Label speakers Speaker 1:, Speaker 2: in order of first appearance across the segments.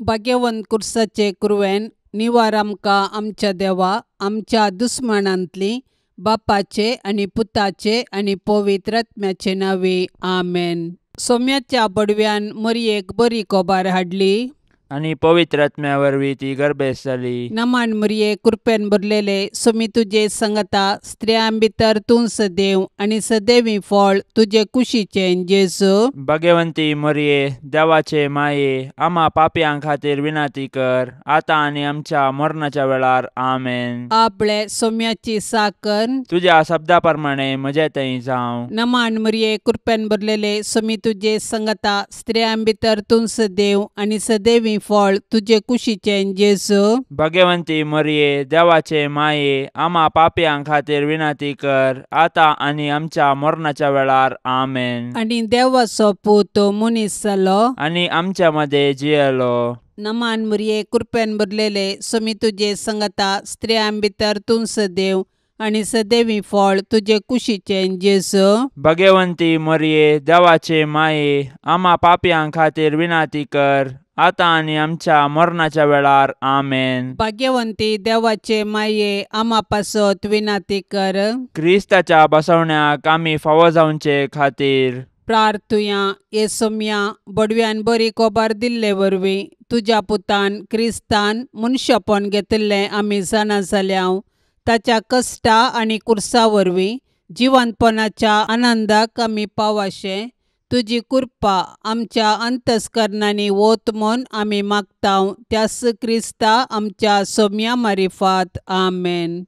Speaker 1: भाग्यवंत कुर्साचे कुरवेन निवार आमकां आमच्या देवा आमच्या दुस्मनांतली बापाचे आनी पुताचे आनी पवित्र आत्म्याचे नावे आमेन। सोम्याच्या बडव्यान मरयेक बरी कोबार हाडली
Speaker 2: आणि पवित्र आत्म्या वरवीं ती गर्भेस जाली।
Speaker 1: नमान मरये कृपेन भरलेले सोमी तुजे संगता स्त्रियां भितर तूं सदैव आनी सदैवी फळ तुजे कुशीचे जेजू।
Speaker 2: भाग्यवंती मरिये देवाचे माये आम्हा पापयां खातीर विनाती कर आता आनी आमच्या मरणाच्या वेळार आमेन।
Speaker 1: आपले सोम्याची साकर
Speaker 2: तुझ्या शब्दा प्रमाणे म्हजे थंय जावं।
Speaker 1: नमान मरये कृपेन भरलेले सोमी तुजे संगता स्त्रियां भितर तूं सदैव आनी सदैवी फळ तुजे कुशीचे जेजू।
Speaker 2: भाग्यवंती मरिये देवाचे माये आम्हा पापयां खातीर विनाती कर आता आनी आमच्या मरणाच्या वेळार आमेन।
Speaker 1: आनी देवाचो पूत मनीस जालो
Speaker 2: आनी आमच्या मध्ये जियेलो।
Speaker 1: नमान मरये कृपेन भरलेले सोमी तुजे संगता स्त्रियां भितर तूं सदैव आनी सदैवी फळ तुजे कुशीचे जेजू।
Speaker 2: भाग्यवंती मरिये देवाचे माये आम्हा पापयां खातीर विनाती कर आता आनी आमच्या मरणाच्या वेळार आमेन।
Speaker 1: भाग्यवंती देवाचे माये आम्हा पासत विनाती कर
Speaker 2: क्रिस्ताच्या बसवण्याक आमी फावो जावचे खातीर
Speaker 1: प्रार्थुया ये सोम्या बडव्यान बरी कोबार दिल्ले वरवीं तुज्या पुतान क्रिस्तान मनशापण घेतिल्लें आमी जाणा जाल्याव ताच्या कश्टा आनी कुर्सा वरवीं जिवंतपणाच्या आनंदाक आमी पावाशे तुजी कृपा आमच्या अंतस्करणांनी वोत म्हूण आमी मागताव त्यास क्रिस्ता आमच्या सोम्या मारिफात आमेन।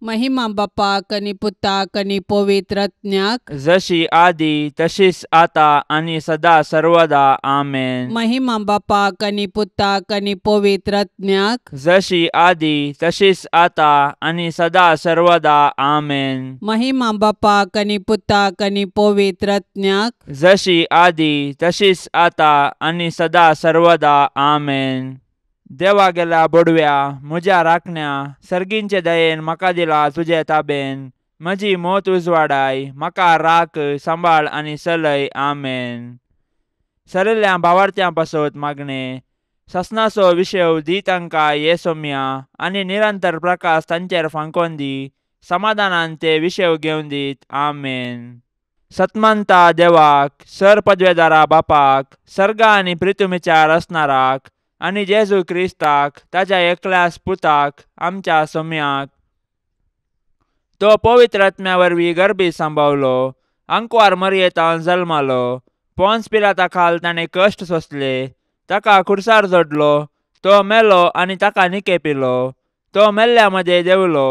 Speaker 1: महिमा बापाक आनी पुताक आनी पवित्र आत्म्याक
Speaker 2: जशी आदी तशीच आता आनी सदा सर्वदा आमेन।
Speaker 1: महिमा बापाक आनी पुताक आनी पवित्र आत्म्याक
Speaker 2: जशी आदी तशीच आता आनी सदा सर्वदा आमेन।
Speaker 1: महिमा बापाक आनी पुताक आनी पवित्र आत्म्याक
Speaker 2: जशी आदी तशीच आता आनी सदा सर्वदा आमेन। देवा गेल्या बडव्या म्हज्या राखण्या सर्गींचे दयेन म्हाका दिला तुजे ताबेन म्हजी मोत उजवाडाय म्हाका राख सांबाळ आनी चलय आमेन। सरिल्ल्या भावार्थ्यां पासत मागणे ससनाचो विशेव दी तांकां ये सोम्या आनी निरंतर प्रकाश तांचेर फांकोन दी समाधानान ते विशेव घेवन दीत आमेन। सतमंता देवाक सर पदवेदारा बापाक सर्गा आनी पृथ्वीचार असणाराक आनी जेजू क्रिस्ताक ताच्या एकल्याच पुताक आमच्या सोम्याक तो पवित्र आत्म्या वरवीं गर्भी सांबावलो अंकवार मरयेतान जल्मालो पोंस पिलाता खाल ताणें कश्ट सोंसले ताका खुर्सार जोडलो तो मेलो आनी ताका निकेपिलो तो मेल्ल्या मदें देंवलो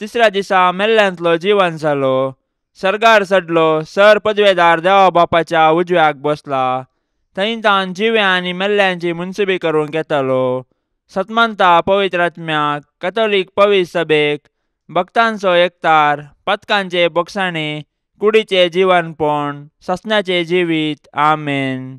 Speaker 2: तिसऱ्या दिसा मेल्ल्यांतलो जिवन जालो सर्गार चडलो सर पदवेदार देवा बापाच्या उजव्याक बसला थंय तान जिव्या आनी मेल्ल्यांची मुनसुबी करूंक येतलो। सतमंता पवित्र आत्म्याक कॅथोलीक पवित्र सभेक भक्तांचो एकतार पथकांचे बोगसाणे कुडीचे जिवनपण ससण्याचे जिवीत आमेन।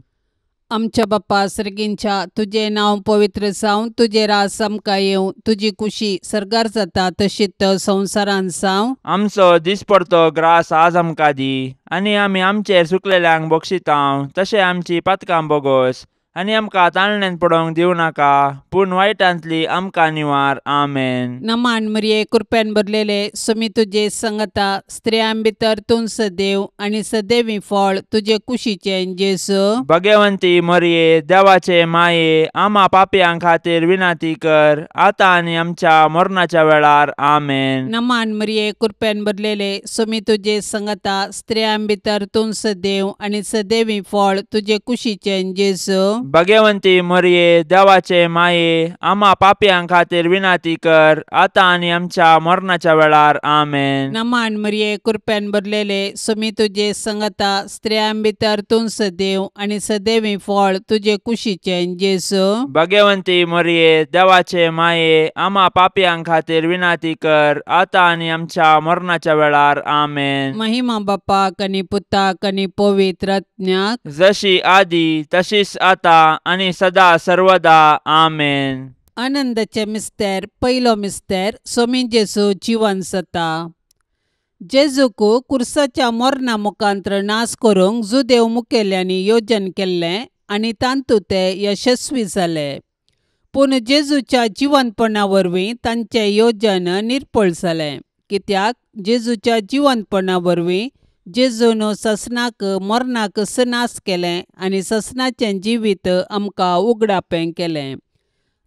Speaker 2: आमच्या
Speaker 1: बापा सर्गींच्या तुझे नाव पवित्र जावं तुझे रास आमकां येवं तुजी कुशी सर्गार जाता तशीच संवसारांत जावं।
Speaker 2: आमचो दिसपडतो ग्रास आज आमकां दी आनी आमी आमचेर सुकलेल्यांक बक्षितांव तशें आमची पातकां बोगोस आनी आमकां ताळणेंत पडोवंक दिवं नाका पूण वायटांतली आमकां निवार आमेन।
Speaker 1: नमान मरये कृपेन भरलेले सोमी तुजे संगता स्त्रियां भितर तूं सदैव आनी सदैवी फळ तुजे कुशीचे जेजू।
Speaker 2: भाग्यवंती मरिये देवाचे माये आम्हा पापयां खातीर विनाती कर आता आनी आमच्या मरणाच्या वेळार आमेन।
Speaker 1: नमान मरये कृपेन भरलेले सोमी तुजे संगता स्त्रियां भितर तूं सदैव आनी सदैवी फळ तुजे कुशीचे जेजू।
Speaker 2: भाग्यवंती मरिये देवाचे माये आम्हा पापयां खातीर विनाती कर आता आनी आमच्या मरणाच्या वेळार आमेन।
Speaker 1: नमान मरये कृपेन भरलेले सोमी तुजे संगता स्त्रियां भितर तूं सदैव आनी सदैवी फळ तुजे कुशीचे जेजू।
Speaker 2: भाग्यवंती मरिये देवाचे माये आम्हा पापयां खातीर विनाती कर आता आनी आमच्या मरणाच्या वेळार आमेन।
Speaker 1: महिमा बापाक आनी पुताक आनी पवित्र आत्म्याक
Speaker 2: जशी आदी तशीच आता आनी सदा सर्वदा आमेन।
Speaker 1: आनंदाचे मिस्तेर पयलो मिस्तेर सोमी जेजू जिवन जाता। जेजूक कुर्साच्या मरणा मुखांतर नास करूंक जुदेव मुखेल्यांनी योजन केल्लें आनी तांतू ते यशस्वी जाले. पूण जेजूच्या जिवंतपणा वरवीं तांचें येवजण निर्फळ जालें, कित्याक जेजूच्या जिवंतपणा वरवीं जेजून ससनाक मरणाक सनास केलें आनी ससनाचें जिवीत आमकां उगडापें केलें.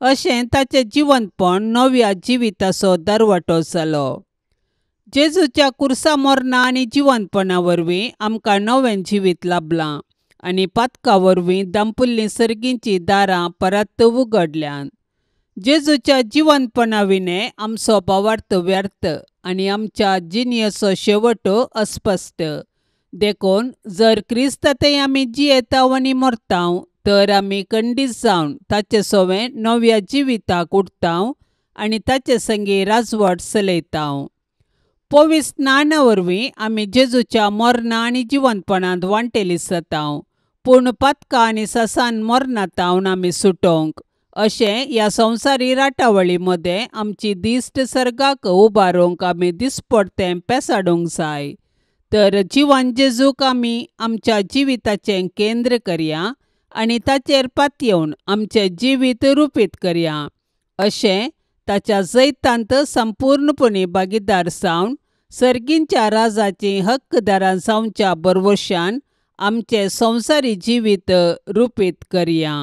Speaker 1: अशें ताचें जिवंतपण नव्या जिविताचो दरवटो जालो. जेजूच्या कुर्सा मरणा आनी जिवंतपणा वरवीं आमकां नवें जिवीत लाभलां आनी पातका वरवीं दांपुल्लीं सर्गींचीं दारां परत उगडल्यांत. जेजूच्या जिवंतपणा विने आमचो भावार्थ व्यर्थ आनी आमच्या जिणयेचो शेवट अस्पश्ट. देखून जर क्रिस्तांतय आमी जियेतांव आनी मरतांव, तर आमी खंडीत जावन ताचे सोवें नव्या जिविताक उठतांव आनी ताचे संगी राजवट चलयतांव. पवित्र स्नाना वरवीं आमी जेजूच्या मरणा आनी जिवंतपणांत वांटेली जातांव, पूण पातका आनी ससान मरणांतावन आमी सुटोंक. अशें ह्या संवसारी राटावळी मदें आमची दिश्ट सर्गाक उबारूंक आमी दिसपडतें पेसाडूंक जाय. तर जिवन जेजूक आमी आमच्या जिविताचें केंद्र करया आनी ताचेर पातयेवन आमचें जिवीत रुपीत करया. अशें ताच्या जैतांत संपूर्णपणी भागीदार जावन सर्गींच्या राजाचीं हक्कदारां जावच्या बरवशान आमचें संवसारी जिवीत रुपीत करया.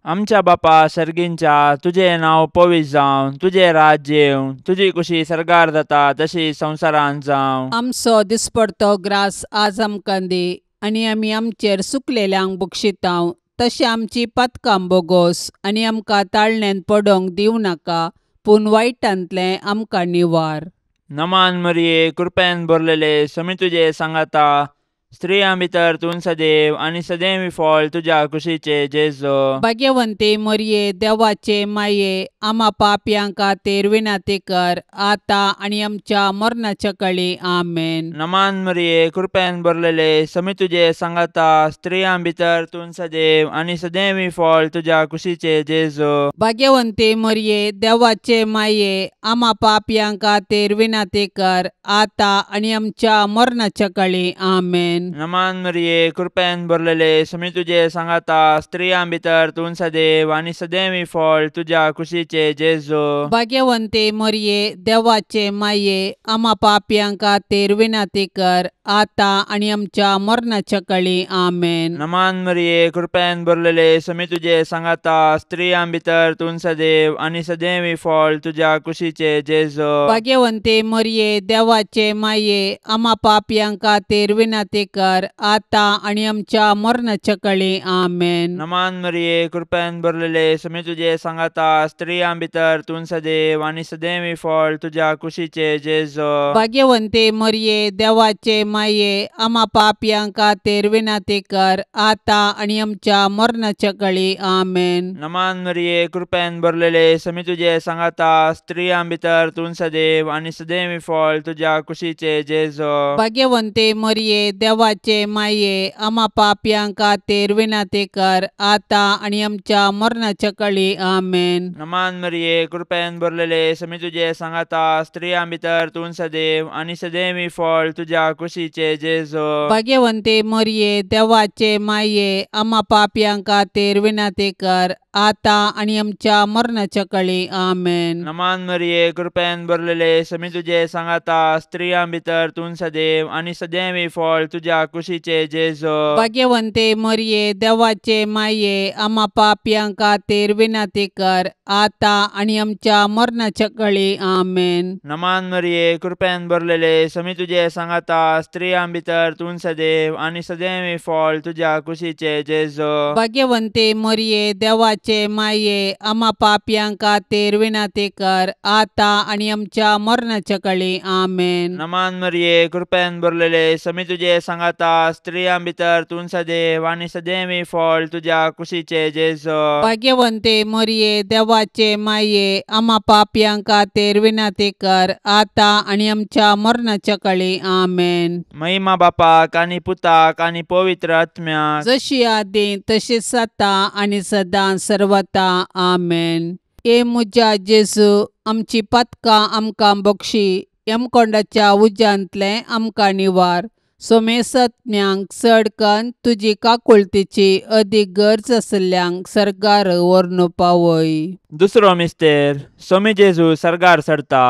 Speaker 2: आमच्या बापा सर्गींच्या, तुजें नांव पवित्र जावं, तुजें राज्य येवं, तुजी कुशी सर्गार जाता तशी संवसारांत जावं.
Speaker 1: आमचो दिसपडतो ग्रास आज आमकां दी आनी आमी आमचेर चुकलेल्यांक बक्षितांव, तशें आमची पातकां बोगोस आनी आमकां ताळण्यांत पडोंक दिवं नाका, पूण वायटांतलें आमकां निवार.
Speaker 2: नमान मरिये, कृपेन भरलेले, समी तुजे सांगाता, स्त्रियां भितर तूं सदैव आनी सदैवी फळ तुज्या कुशीचे जेजो.
Speaker 1: भाग्यवंते मरिये, देवाचे माये, आमा पापयांक खातीर विनाती कर, आतां आनी आमच्या मरणाच्या काळी. आमेन.
Speaker 2: नमान मरिये, कृपेन भरलेले, समी तुजे सांगाता, स्त्रियां भितर तूं सदैव आनी सदैवी फळ तुज्या कुशीचे जेजो.
Speaker 1: भाग्यवंते मरिये, देवाचे माये, आमा पापयांक खातीर विनाती कर, आतां आनी आमच्या मरणाच्या काळी. आमेन.
Speaker 2: नमान मरिये, कृपेन भरलेले, समी तुजे सांगाता, स्त्रियां भितर तूं सदैव आनी सदैवी फळ तुज्या कुशीचे जेजो.
Speaker 1: भाग्यवंते मरिये, देवाचे माये, आमा पापयांक खातीर विनाती कर, आतां आनी आमच्या मरणाच्या काळी. आमेन.
Speaker 2: नमान मरिये, कृपेन भरलेले, समी तुजे सांगाता, स्त्रियां भितर तूं सदैव आनी सदैवी फळ तुज्या कुशीचे जेजो.
Speaker 1: भाग्यवंते मरिये, देवाचे माये, आमा पापयांक खातीर विनाती कर, आतां आनी आमच्या मरणाच्या काळी. आमेन.
Speaker 2: नमान मरिये, कृपेन भरलेले, समी तुजे सांगाता, स्त्रियां भितर तूं सदैव आनी सदैवी फळ तुज्या कुशीचे जेजो.
Speaker 1: भाग्यवंते मरिये, देवाचे माये, आमा पापयांक खातीर विनाती कर, आतां आनी आमच्या मरणाच्या काळी. आमेन.
Speaker 2: नमान मरिये, कृपेन भरलेले, समी तुजे सांगाता, स्त्रियां भितर तूं सदैव आनी सदैवी फळ तुज्या कुशीचे जेजो.
Speaker 1: भाग्यवंते मरिये, देवाचे माये, आमा पापयांक खातीर विनाती कर, आतां आनी आमच्या मरणाच्या काळी. आमेन.
Speaker 2: नमान मरिये, कृपेन भरलेले, समी तुजे सांगाता, स्त्रियां भितर तूं सदैव आनी सदैवी फळ तुज्या कुशीचे जेजो.
Speaker 1: भाग्यवंते मरिये, देवाचे माये, आमा पापयांक खातीर विनाती कर, आतां आनी आमच्या मरणाच्या काळी. आमेन.
Speaker 2: नमान मरिये, कृपेन भरलेले, समी तुजे सांगाता, स्त्रियां भितर तूं सदैव आनी सदैवी फळ तुज्या कुशीचे जेजो.
Speaker 1: भाग्यवंते मरिये, देवाचे माये, आमा पापयांक खातीर विनाती कर, आतां आनी आमच्या मरणाच्या काळी. आमेन.
Speaker 2: नमान मरिये, कृपेन भरलेले, समी तुजे सांगाता, स्त्रियां भितर तूं सदैव आनी सदैवी फळ तुज्या कुशीचे जेजो.
Speaker 1: भाग्यवंते मरिये, देवाचे माये, आमा पापयांक खातीर विनाती कर, आतां आनी आमच्या मरणाच्या काळी. आमेन.
Speaker 2: नमान मरिये, कृपेन भरलेले, समी तुजे सांगाता, स्त्रियां भितर तूं सदैव आनी सदैवी फळ तुज्या कुशीचे जेजो.
Speaker 1: भाग्यवंते मरिये, देवाचे माये, आमा पापयांक खातीर विनाती कर, आतां आनी आमच्या मरणाच्या काळी. आमेन.
Speaker 2: महिमा बापाक आनी पुताक आनी पवित्र आत्म्याक,
Speaker 1: जशी आदी तशीच जाता आनी सदां सर्वता. आमेन. ए मुजा जेजू, आमची पातकां आमकां बक्षी, यमकोंडाच्या उज्यांतलें आमकां निवार, सोमेसत्न्यांक चड कन्न तुजी काकुळतीची अदीक गरज आसल्यांक सर्गार व्हरून पावय.
Speaker 2: दुसरो मिस्तेर. सोमी जेजू सर्गार सरता.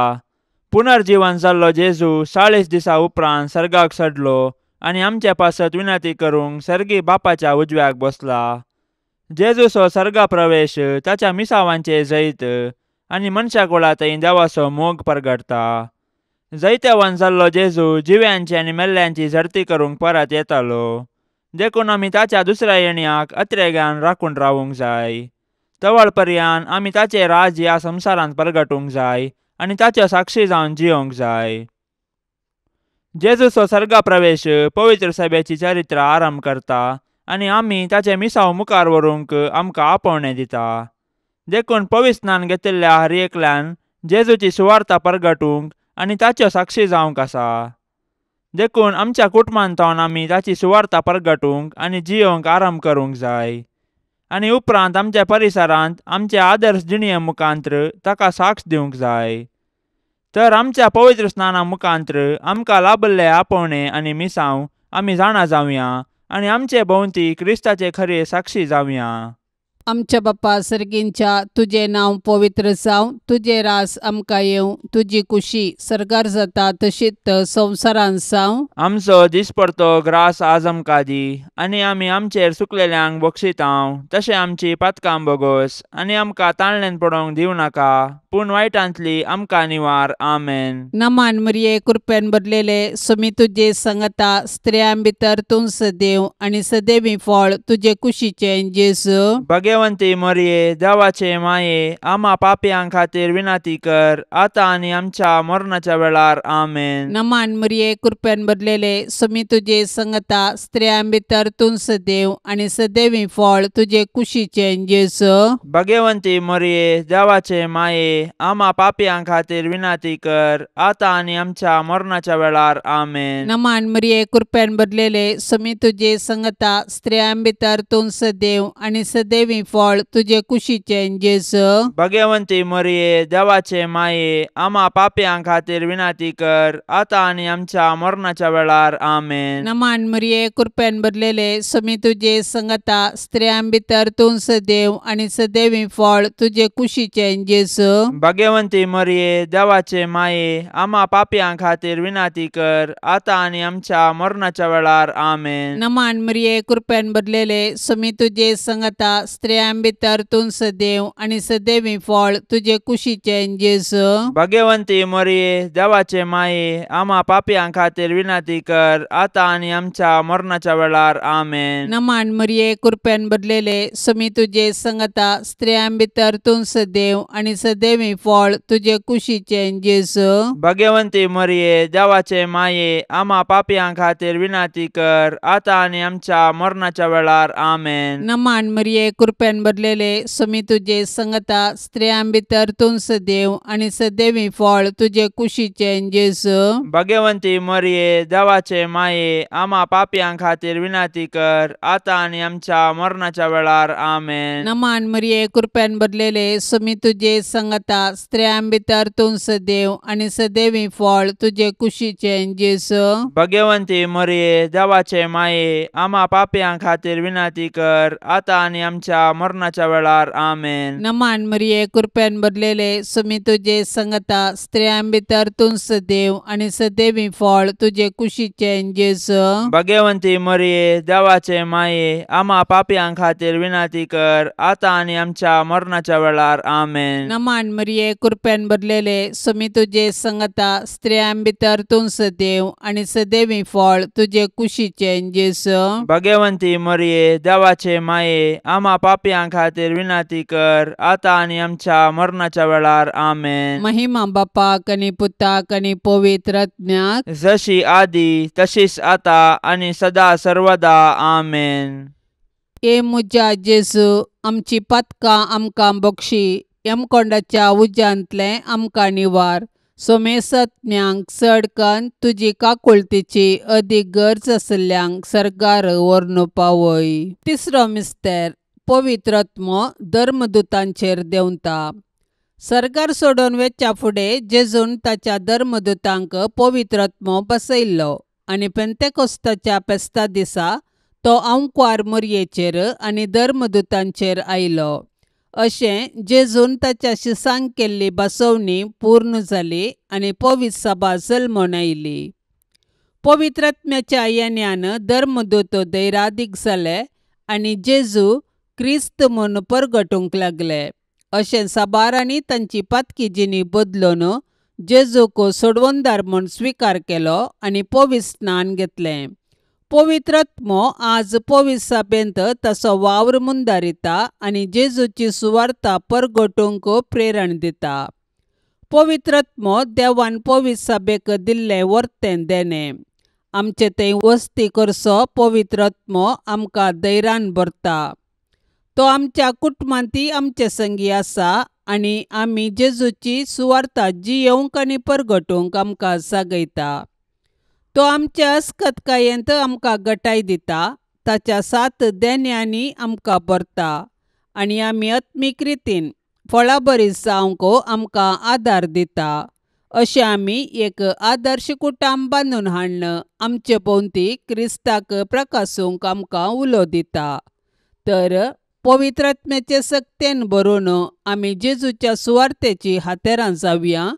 Speaker 2: पुनर्जीवन जाल्लो जेजू 40 दिसा उपरांत सर्गाक चडलो आनी आमचे पासत विनंती करूंक सर्गी बापाच्या उजव्याक बसला. जेजूचो सर्गा प्रवेश ताच्या मिसावांचे जैत आनी मनशा कुळांतय देवाचो मोग परगडता. जैतेवन जाल्लो जेजू जिव्यांची आनी मेल्ल्यांची झरती करूंक परत येतालो. देखून आमी ताच्या दुसऱ्या येण्याक अत्रेग्यान राखून रावूंक जाय. तवळ पर्यान आमी ताचें राज ह्या संवसारांत परगटूंक जाय आनी ताच्यो साक्षी जावन जियोंक जाय. जेजूचो सर्गा प्रवेश पवित्र सभेची चरित्रां आरंभ करता आनी आमी ताचे मिसाव मुखार व्हरूंक आमकां आपोवणें दिता. देखून पविस्नान घेतिल्ल्या हर एकल्यान जेजूची सुवार्ता परगटूंक आनी ताच्यो साक्षी जावंक आसा. देखून आमच्या कुटुंबांतवन आमी ताची सुवार्ता परगटूंक आनी जियोंक आरंभ करूंक जाय. आनी उपरांत आमच्या परिसरांत आमच्या आदर्श जिणये मुखांत्र ताका साक्ष दिवंक जाय. तर आमच्या पवित्र स्नाना मुखांत्र आमकां लाबिल्ले आपोवणें आनी मिसांव आमी जाणा जावया आनी आमचे भोंवती क्रिस्ताचे खरे साक्षी जावया.
Speaker 1: आमच्या बापा सर्गींच्या तुझे नांव पवित्र जावं, तुझे रास आमकां येवं, तुजी कुशी सर्गार जाता तशीच संवसारांत जावं.
Speaker 2: आमचो दिसपडतो ग्रास आज आमकां दी आनी आमी आमचेर चुकलेल्यांक बक्षितांव तशें आमची पातकां बोगोस आनी आमकां ताळणेन पडोवंक दिवं नाका पूण वायटांतली आमकां निवार. आमेन.
Speaker 1: नमान मरिये कृपेन भरलेले सोमी तुजे संगता स्त्रियां भितर तूं सदैव आनी सदैवी फळ तुजे कुशीचें जेजू.
Speaker 2: भगवंती मरिये देवाचे माये आम्हा पापयांक खातीर विनंती कर आता आनी आमच्या मरणाच्या वेळार. आमेन.
Speaker 1: नमान मरिये कृपेन भरलेले सोमी तुजे संगता स्त्रियां भितर तूं सदैव आनी सदैवी फळ तुजे कुशीचें जेजू.
Speaker 2: भगवंती मरिये देवाचे माये आम्हा पापयांक खातीर विनंती कर आता आनी आमच्या मरणाच्या वेळार. आमेन.
Speaker 1: नमान मरिये कृपेन भरलेले सोमी तुजे संगता स्त्रियां भितर तूं सदैव आनी सदैवी फळ तुजे कुशीचें जेजू.
Speaker 2: भगवंती मरिये देवाचे माये आम्हा पापयांक खातीर विनंती कर आता आनी आमच्या मरणाच्या वेळार. आमेन.
Speaker 1: नमान मरिये कृपेन भरलेले सोमी तुजे संगता स्त्रियां भितर तूं सदैव आनी सदैवी फळ तुजे कुशीचें जेजू.
Speaker 2: भगवंती मरिये देवाचे माये आम्हा पापयांक खातीर विनंती कर आता आनी आमच्या मरणाच्या वेळार. आमेन.
Speaker 1: नमान मरिये कृपेन भरलेले सोमी तुजे संगता स्त्रियां भितर तूं सदैव आनी सदैवी फळ तुजे कुशीचें जेजू.
Speaker 2: भगवंती मरिये देवाचे माये आम्हा पापयांक खातीर विनंती कर आता आनी आमच्या मरणाच्या वेळार. आमेन.
Speaker 1: नमान मरिये कृपेन भरलेले सोमी तुजे संगता स्त्रियां भितर तूं सदैव आनी सदैवी फळ तुजे कुशीचें जेजू.
Speaker 2: भगवंती मरिये देवाचे माये आम्हा पापयांक खातीर विनंती कर आता आनी आमच्या मरणाच्या वेळार. आमेन.
Speaker 1: नमान मरिये कृपेन भरलेले सोमी तुजे संगता स्त्रियां भितर तूं सदैव आनी सदैवी फळ तुजे कुशीचें जेजू.
Speaker 2: भगवंती मरिये देवाचे माये आम्हा पापयांक खातीर विनंती कर आता आनी आमच्या मरणाच्या वेळार. आमेन.
Speaker 1: नमान मरिये कृपेन भरलेले सोमी तुजे संगता स्त्रियां भितर तूं सदैव आनी सदैवी फळ तुजे कुशीचें जेजू.
Speaker 2: भगवंती मरिये देवाचे माये आम्हा पापयांक खातीर विनंती कर आता आनी आमच्या मरणाच्या वेळार. आमेन.
Speaker 1: नमान मरिये कृपेन भरलेले सोमी तुजे संगता स्त्रियां भितर तूं सदैव आनी सदैवी फळ तुजे कुशीचें जेजू.
Speaker 2: भगवंती मरिये देवाचे माये आम्हा पापयांक खातीर विनंती कर आता आनी आमच्या मरणाच्या वेळार. आमेन.
Speaker 1: नमान मरिये कृपेन भरलेले सोमी तुजे संगता स्त्रियां भितर तूं सदैव आनी सदैवी फळ तुजे कुशीचें जेजू.
Speaker 2: भगवंती मरिये देवाचे माये आम्हा पापयांक खातीर विनंती कर आता आनी आमच्या मरणाच्या वेळार. आमेन.
Speaker 1: महिमा बापाक आनी पुताक आनी पवित्र आत्म्याक
Speaker 2: जशी आदी तशीच आता आनी सदा सर्वदा. आमेन.
Speaker 1: ए मुजा जेजू आमची पातकां आमकां बक्षी यमकोंडाच्या उज्यांतले आमकां निवार. सोमेसत्न्यांक चड कन्न तुजी काकुळतीची अदीक गरज आसल्यांक सर्गार व्हरून पावय. तिसरो मिस्तेर. पवित्र आत्मो धर्मदूतांचेर देंवता. सर्गार सोडून वेच्या फुडें जेजून ताच्या धर्मदूतांक पवित्र आत्मो बसयल्लो आनी पेंतेकोस्ताच्या पेस्ता दिसा तो अंकवार मरयेचेर आनी धर्मदुतांचेर आयलो. अशें जेजून ताच्या शिसांक केल्ली बसवणी पूर्ण जाली आनी पवित्र सभा जल्मोन आयली. पवित्रात्म्याच्या येण्यान धर्मदूत दैरादीक जाले आनी जेजू क्रिस्त म्हूण परगटूंक लागले. अशें साबारांनी तांची पातकी जिणी बदलून जेजूक सोडवणदार म्हूण स्विकार केलो आनी पवित्र स्नान घेतलें. पवित्रात्मो आज पवित्र सभेंत ताचो वावर मुंदारिता आनी जेजूची सुवार्ता परगटूंक प्रेरण दिता. पवित्रात्मो देवान पवित्र सभेक दिल्लें वर्तें देणें. आमचे थंय वस्ती करचो पवित्रात्मो आमकां धैर्यान भरता. तो आमच्या कुटुंबांतय आमचे संगी आसा आनी आमी जेजूची सुवार्ता जियोंक आनी परगटूंक आमकां जागयता. तो आमच्या अस्खतकायेंत आमकां घटाय दिता, ताच्या 7 देण्यांनी आमकां भरता आनी आमी आत्मीक रितीन फळां बरी जावंक आमकां आदार दिता. अशें आमी एक आदर्श कुटुंब बांदून हाडन आमचे भोंवती क्रिस्ताक प्रकाशूंक आमकां उलो दिता. तर पवित्रात्म्याचे सक्तेन भरून आमी जेजूच्या सुवार्तेची हातेरां जावया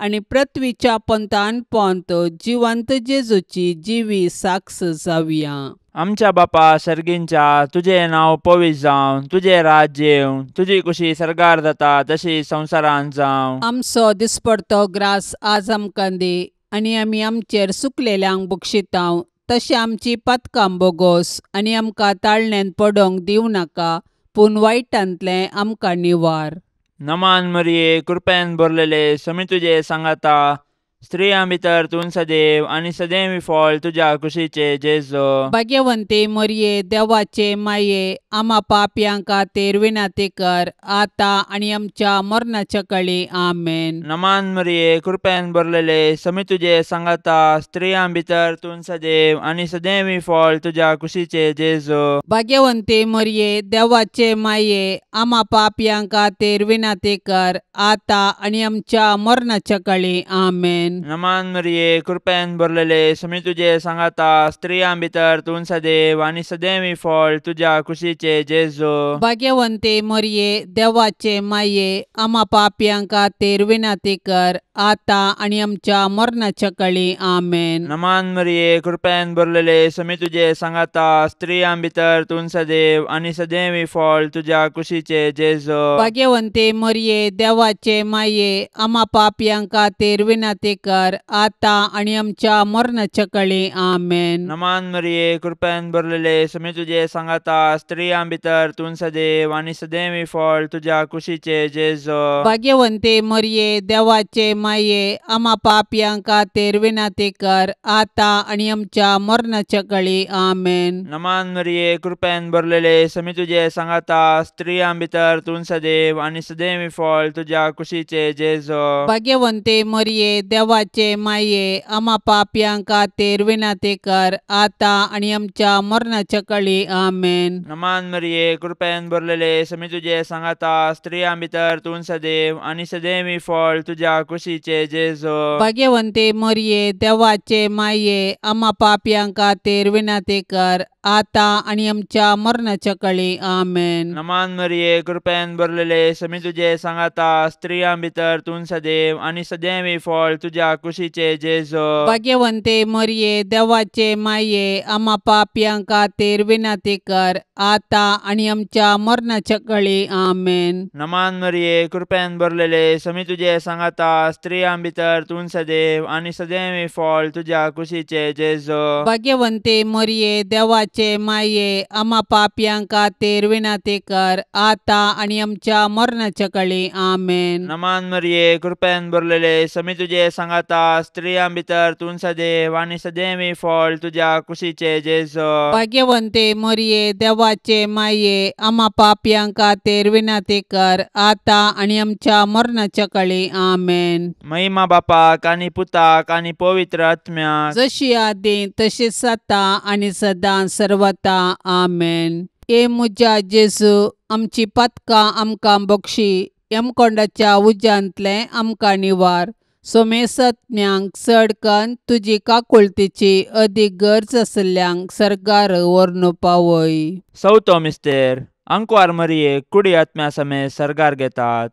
Speaker 1: आनी पृथ्वीच्या पंतान पंत जिवंत जेजूची जिवी साक्ष जावया.
Speaker 2: आमच्या बापा सर्गींच्या, तुझें नांव पवित्र जावं, तुझें राज्य येवं, तुजी कुशी सरगार जाता तशी संवसारांत जावं.
Speaker 1: आमचो दिसपडतो ग्रास आज आमकां दी आनी आमी आमचेर सुकलेल्यांक बक्षितांव, तशें आमची पातकां बोगोस आनी आमकां ताळण्यांत पडोंक दिवं नाका, पूण वायटांतलें आमकां निवार.
Speaker 2: नमान मरिये, कृपेन भरलेले, समी तुजे सांगाता, स्त्रियां भितर तूं सदैव आनी सदैवी फळ तुज्या कुशीचे जेजू.
Speaker 1: भाग्यवंते मरिये, देवाचे माये, आम्हा पापयांक खातीर विनंती कर, आता आनी आमच्या मरणाच्या काळी. आमेन.
Speaker 2: नमान मरिये, कृपेन भरलेले, समी तुजे सांगाता, स्त्रियां भितर तूं सदैव आनी सदैवी फळ तुज्या कुशीचे जेजू.
Speaker 1: भाग्यवंते मरिये, देवाचे माये, आम्हा पापयांक खातीर विनंती कर, आता आनी आमच्या मरणाच्या काळी. आमेन.
Speaker 2: नमान मरिये, कृपेन भरलेले, समी तुजे सांगाता, स्त्रियां भितर तूं सदैव आनी सदैवी फळ तुज्या कुशीचे जेजू.
Speaker 1: भाग्यवंते मरिये, देवाचे माये, आम्हा पापयांक खातीर विनंती कर, आता आनी आमच्या मरणाच्या काळी. आमेन.
Speaker 2: नमान मरिये, कृपेन भरलेले, समी तुजे सांगाता, स्त्रियां भितर तूं सदैव आनी सदैवी फळ तुज्या कुशीचे जेजू.
Speaker 1: भाग्यवंते मरिये, देवाचे माये, आम्हा पापयांक खातीर विनंती कर, आता आनी आमच्या मरणाच्या काळी. आमेन.
Speaker 2: नमान मरिये, कृपेन भरलेले, समी तुजे सांगाता, स्त्रियां भितर तूं सदैव आनी सदैवी फळ तुज्या कुशीचे जेजू.
Speaker 1: भाग्यवंते मरिये, देवाचे माये, आम्हा पापयांक खातीर विनंती कर, आता आनी आमच्या मरणाच्या काळी. आमेन.
Speaker 2: नमान मरिये, कृपेन भरलेले, समी तुजे सांगाता, स्त्रियां भितर तूं सदैव आनी सदैवी फळ तुज्या कुशीचे जेजू.
Speaker 1: भाग्यवंते मरिये, देवाचे माये, आम्हा पापयांक खातीर विनंती कर, आता आनी आमच्या मरणाच्या काळी. आमेन.
Speaker 2: नमान मरिये, कृपेन भरलेले, समी तुजे सांगाता, स्त्रियां भितर तूं सदैव आनी सदैवी फळ तुज्या कुशीचे जेजू.
Speaker 1: भाग्यवंते मरिये, देवाचे माये, आम्हा पापयांक खातीर विनंती कर, आता आनी आमच्या मरणाच्या काळी. आमेन.
Speaker 2: नमान मरिये, कृपेन भरलेले, समी तुजे सांगाता, स्त्रियां भितर तूं सदैव आनी सदैवी फळ तुज्या कुशीचे जेजू.
Speaker 1: भाग्यवंते मरिये, देवाचे माये, आम्हा पापयांक खातीर विनंती कर, आता आनी आमच्या मरणाच्या काळी. आमेन.
Speaker 2: नमान मरिये, कृपेन भरलेले, समी तुजे सांगाता, स्त्रियां भितर तूं सदैव आनी सदैवी फळ तुज्या कुशीचे जेजू.
Speaker 1: भाग्यवंते मरिये, देवाचे माये, आम्हा पापयांक खातीर विनंती कर, आता आनी आमच्या मरणाच्या काळी. आमेन.
Speaker 2: नमान मरिये, कृपेन भरलेले, समी तुजे सांगाता, स्त्रियां भितर तूं सदैव आनी सदैवी फळ तुज्या कुशीचे जेजू.
Speaker 1: भाग्यवंते मरिये, देवाचे माये, आम्हा पापयांक खातीर विनंती कर, आता आनी आमच्या मरणाच्या काळी. आमेन.
Speaker 2: महिमा बापाक आनी पुताक आनी पवित्र आत्म्याक,
Speaker 1: जशी आदी तशीच आता आनी सदां सर्वता. आमेन. ए मुजा जेजू, आमची पातकां आमकां बक्षी, यमकोंडाच्या उज्यांतले आमकां निवार, सोमेसत्म्यांक चड कन्न तुजी काकुळतीची अदीक गरज आसल्ल्यांक सरकार व्हरून पावय.
Speaker 2: चवथो मिस्तेर अंकवार मरयेक कुडी आत्म्या समेत सरगार घेतात.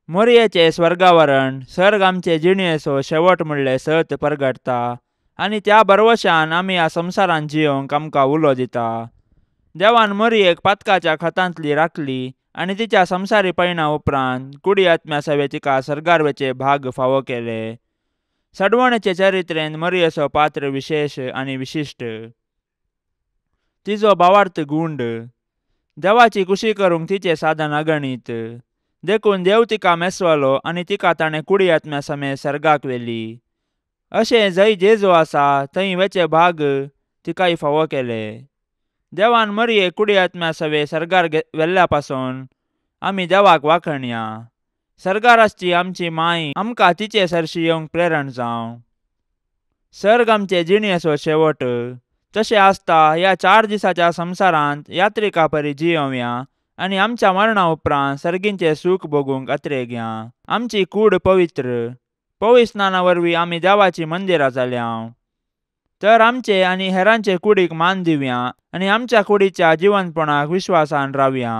Speaker 2: मोरयेचे स्वर्गावरण सर्ग आमचे जिणयेचो शेवट म्हणले सत परगटता आनी त्या बरवशान आमी ह्या संवसारांत जियोंक आमकां उलो दिता. देवान मोरयेक पातकाच्या खतांतली राखली आनी तिच्या संवसारी पयणा उपरांत कुडी आत्म्या सवे तिका सरगारवेचे भाग फावो केले. सडवणेचे चरित्रेंत मोरयेचो पात्र विशेष आनी विशिश्ट. तिचो भावार्थ गुंड. देवाची खुशी करूंक तिचे साधन अगणीत. देखून देव तिका मेसवलो आनी तिका ताणें कुडी आत्म्या समेत सर्गाक व्हेली. अशें जंय जेजू आसा थंय वेचे भाग तिकाय फावो केले. देवान मरयेक कुडी आत्म्या सवे सरगार व्हेल्ल्या पासून आमी देवाक वाखणया. सरगाराची आमची माय आमकां तिचे सरशी येवंक प्रेरण जावं. सर्ग आमचे जिणयेचो शेवट. तशें आसता ह्या 4 दिसाच्या संवसारांत यात्रिका परी जियोवया आनी आमच्या मरणा उपरांत सर्गींचे सूख भोगूंक अत्रे घ्या. आमची कूड पवित्र. पवित्र स्नाना वरवीं आमी देवाची मंदिरां जाल्यांव. तर आमचे आनी हेरांचे कुडीक मान दिवया आनी आमच्या कुडीच्या जिवंतपणाक विश्वासान रावया.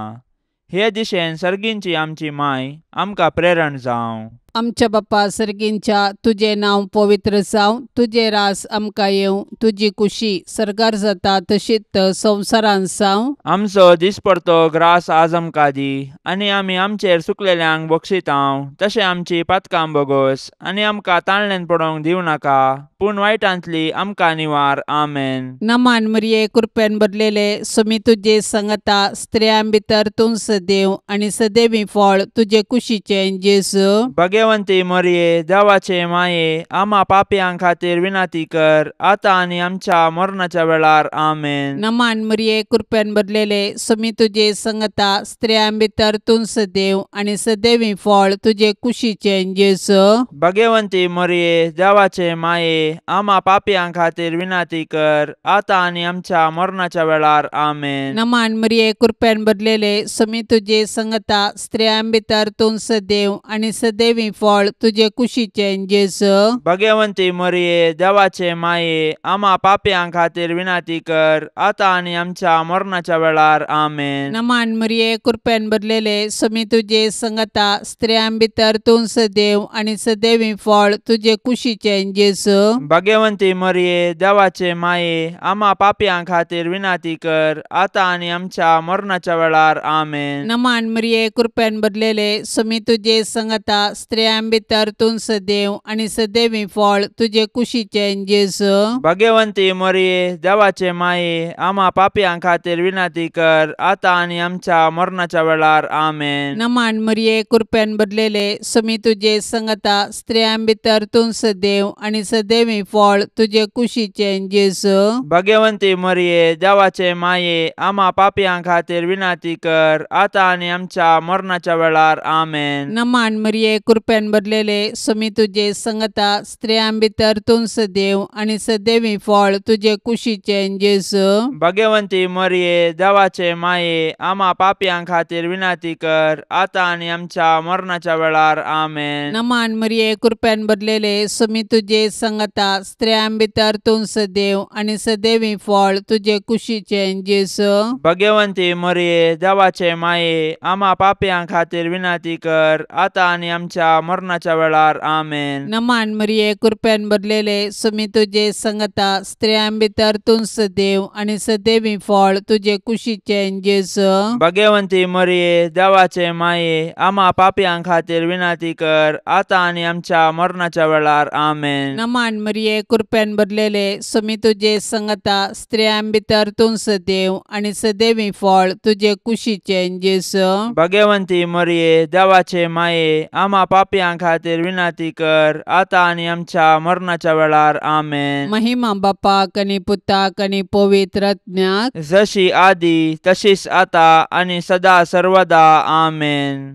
Speaker 2: हे दिशेन सर्गींची आमची माय आमकां प्रेरण जावं.
Speaker 1: आमच्या बाप्पा सर्गींच्या तुझे नांव पवित्र जावं. तुझे रास आमकां येवं. तुजी खुशी सरगार जाता तशीच संवसारांत जावं.
Speaker 2: आमचो दिसपडतो ग्रास आज आमकां दी आनी आमी आमचेर सुकलेल्यांक बक्षितांव. तशें आमची पातकां बोगोस आनी आमकां ताळणेन पडोवंक दिवं नाका पूण वायटांतली आमकां निवार. आमेन.
Speaker 1: नमान मरिये कृपेन भरलेले सोमी तुजे संगता स्त्रियां भितर तूं सदैव आनी सदैवी फळ तुजे कुशीचे जेजू.
Speaker 2: भगवंती मरिये देवाचे माये आम्हा पापयां खातीर विनाती कर आता आनी आमच्या मरणाच्या वेळार. आमेन.
Speaker 1: नमान मरिये कृपेन भरलेले सोमी तुजे संगता स्त्रियां भितर तूं सदैव आनी सदैवी फळ तुजे कुशीचे जेजू.
Speaker 2: भगवंती मरिये देवाचे माये आम्हा पापयां खातीर विनाती कर आता आनी आमच्या मरणाच्या वेळार. आमेन.
Speaker 1: नमान मरिये कृपेन भरलेले सोमी तुजे संगता स्त्रियां भितर तूं सदैव आनी सदैवी फळ तुजे कुशीचे जेजू.
Speaker 2: भगवंती मरिये देवाचे माये आम्हा पापयां खातीर विनाती कर आता आनी आमच्या मरणाच्या वेळार. आमेन.
Speaker 1: नमान मरिये कृपेन भरलेले सोमी तुजे संगता स्त्रियां भितर तूं सदैव आनी सदैवी फळ तुजे कुशीचे जेजू.
Speaker 2: भगवंती मरिये देवाचे माये आम्हा पापयां खातीर विनाती कर आता आनी आमच्या मरणाच्या वेळार. आमेन.
Speaker 1: नमान मरिये कृपेन भरलेले सोमी तुजे संगता स्त्रियां भितर तूं सदैव आनी सदैवी फळ तुजे कुशीचे जेजू.
Speaker 2: भगवंती मरिये देवाचे माये आम्हा पापयां खातीर विनाती कर आता आनी आमच्या मरणाच्या वेळार. आमेन.
Speaker 1: नमान मरिये कृपेन भरलेले सोमी तुजे संगता स्त्रियां भितर तूं सदैव आनी सदैवी फळ तुजे कुशीचे जेजू.
Speaker 2: भगवंती मरिये देवाचे माये आम्हा पापयां खातीर विनाती कर आता आनी आमच्या मरणाच्या वेळार. आमेन.
Speaker 1: नमान मरिये कृपेन भरलेले सोमी तुजे संगता स्त्रियां भितर तूं सदैव आनी सदैवी फळ तुजे कुशीचे जेजू.
Speaker 2: भगवंती मरिये देवाचे माये आम्हा पापयां खातीर विनाती कर आता आनी आमच्या मरणाच्या वेळार. आमेन.
Speaker 1: नमान मरिये कृपेन भरलेले सोमी तुजे संगता स्त्रियां भितर तूं सदैव आनी सदैवी फळ तुजे कुशीचे जेजू.
Speaker 2: भगवंती मरिये देवाचे माये आम्हा पापयां खातीर विनाती कर आता आनी आमच्या मरणाच्या वेळार. आमेन.
Speaker 1: नमान मरिये कृपेन भरलेले सोमी तुजे संगता स्त्रियां भितर तूं सदैव आनी सदैवी फळ तुजे कुशीचे जेजू.
Speaker 2: भगवंती मरिये देवाचे माये आम्हा पापयां खातीर विनाती कर आता आनी आमच्या मरणाच्या वेळार. आमेन.
Speaker 1: नमान मरिये कृपेन भरलेले सोमी तुजे संगता स्त्रियां भितर तूं सदैव आनी सदैवी फळ तुजे कुशीचे जेजू.
Speaker 2: भगवंती मरिये देवाचे माये आम्हा पापयां खातीर विनाती कर आता आनी आमच्या मरणाच्या वेळार. आमेन.
Speaker 1: महिमा बापाक आनी पुताक आनी पवित्र आत्म्याक
Speaker 2: जशी आदी तशीच आता आनी सदा सर्वदा. आमेन.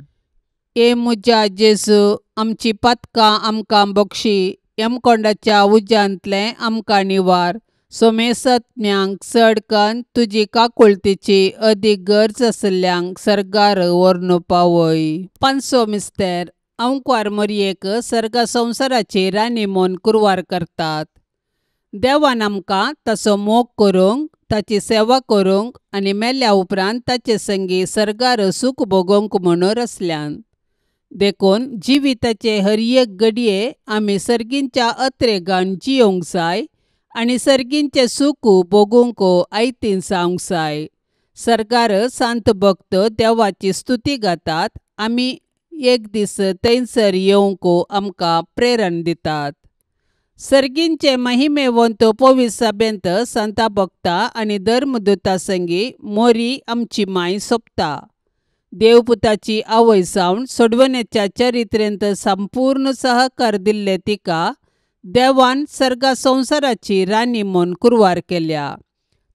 Speaker 1: ए मुजा जेजू आमची पातकां आमकां बक्षी. यमकोंडाच्या उज्यांतले आमकां निवार. सोमेसत्म्यांक चड कन्न तुजी काकुळतीची अदीक गरज आसल्ल्यांक सरगार व्हरून पावय. 5 मिस्तेर अंकवार मरयेक सर्गा संवसाराची राणी म्हूण कुरवार करतात. देवान आमकां ताचो मोग करूंक, ताची सेवा करूंक आनी मेल्या उपरांत ताचे संगी सर्गार सूख भोगोवंक म्हणून रचल्यान. देखून जिविताचे हर एक घडये आमी सर्गींच्या अत्रेगान जियोंक जाय आनी सर्गींचे सूख भोगूंक आयतीन जावंक जाय. सर्गार सांत भक्त देवाची स्तुती गातात. आमी एक दीस थंयसर येवंक आमकां प्रेरण दितात. सर्गींचे महिमेवंत पवित्र सभेंत सांता भक्तां आनी धर्मदुतां संगी मोरी आमची माय सोंपता. देवपुताची आवय जावन सोडवणेच्या चरित्रेंत संपूर्ण सहकार दिल्ले तिका देवान सर्गा संवसाराची राणी म्हूण कुरवार केल्या.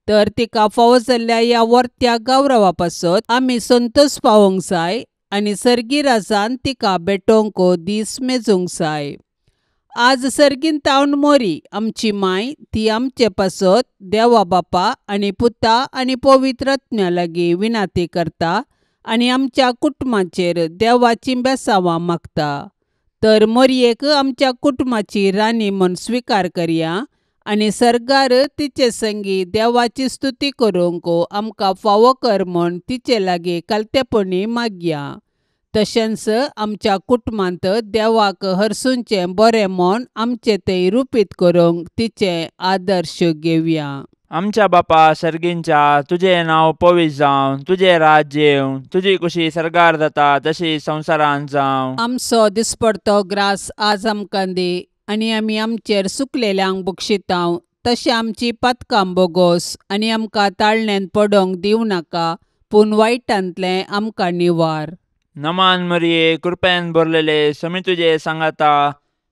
Speaker 1: तर तिका फावो जाल्ल्या ह्या वर्त्या गौरवा पासत आमी संतोश पावोंक जाय आनी सर्गी राजान तिका भेटोवंक दीस मेजूंक जाय. आज सर्गीन तावन मोरी आमची माय ती आमचे पासत देवा बापा आनी पुता आनी पवित्र आत्म्या लागीं विनाती करता आनी आमच्या कुटुंबाचेर देवाची बेसांवां मागता. तर मोरयेक आमच्या कुटुंबाची राणी म्हूण स्विकार करया आनी सर्गार तिचे संगी देवाची स्तुती करूंक आमकां फावो कर म्हूण तिचे लागीं कालतेपणी मागया. तशेंच आमच्या कुटुंबांत देवाक हरसूंचे बरें म्हूण आमचे थंय रुपीत करूंक तिचे आदर्श घेवया.
Speaker 2: आमच्या बापा सर्गींच्या, तुझे नांव पवित्र जावं, तुझे राज्य येवं, तुजी कुशी सर्गार जाता तशी संवसारांत जावं.
Speaker 1: आमचो दिसपडतो ग्रास आज आमकां दी आनी आमी आमचेर सुकलेल्यांक बक्षितांव. तशें आमची पातकां बोगोस आनी आमकां ताळणेंत पडोवंक दिवं नाका, पूण वायटांतलें आमकां निवार.
Speaker 2: नमान मरिये, कृपेन भरलेले, समी तुजे सांगाता,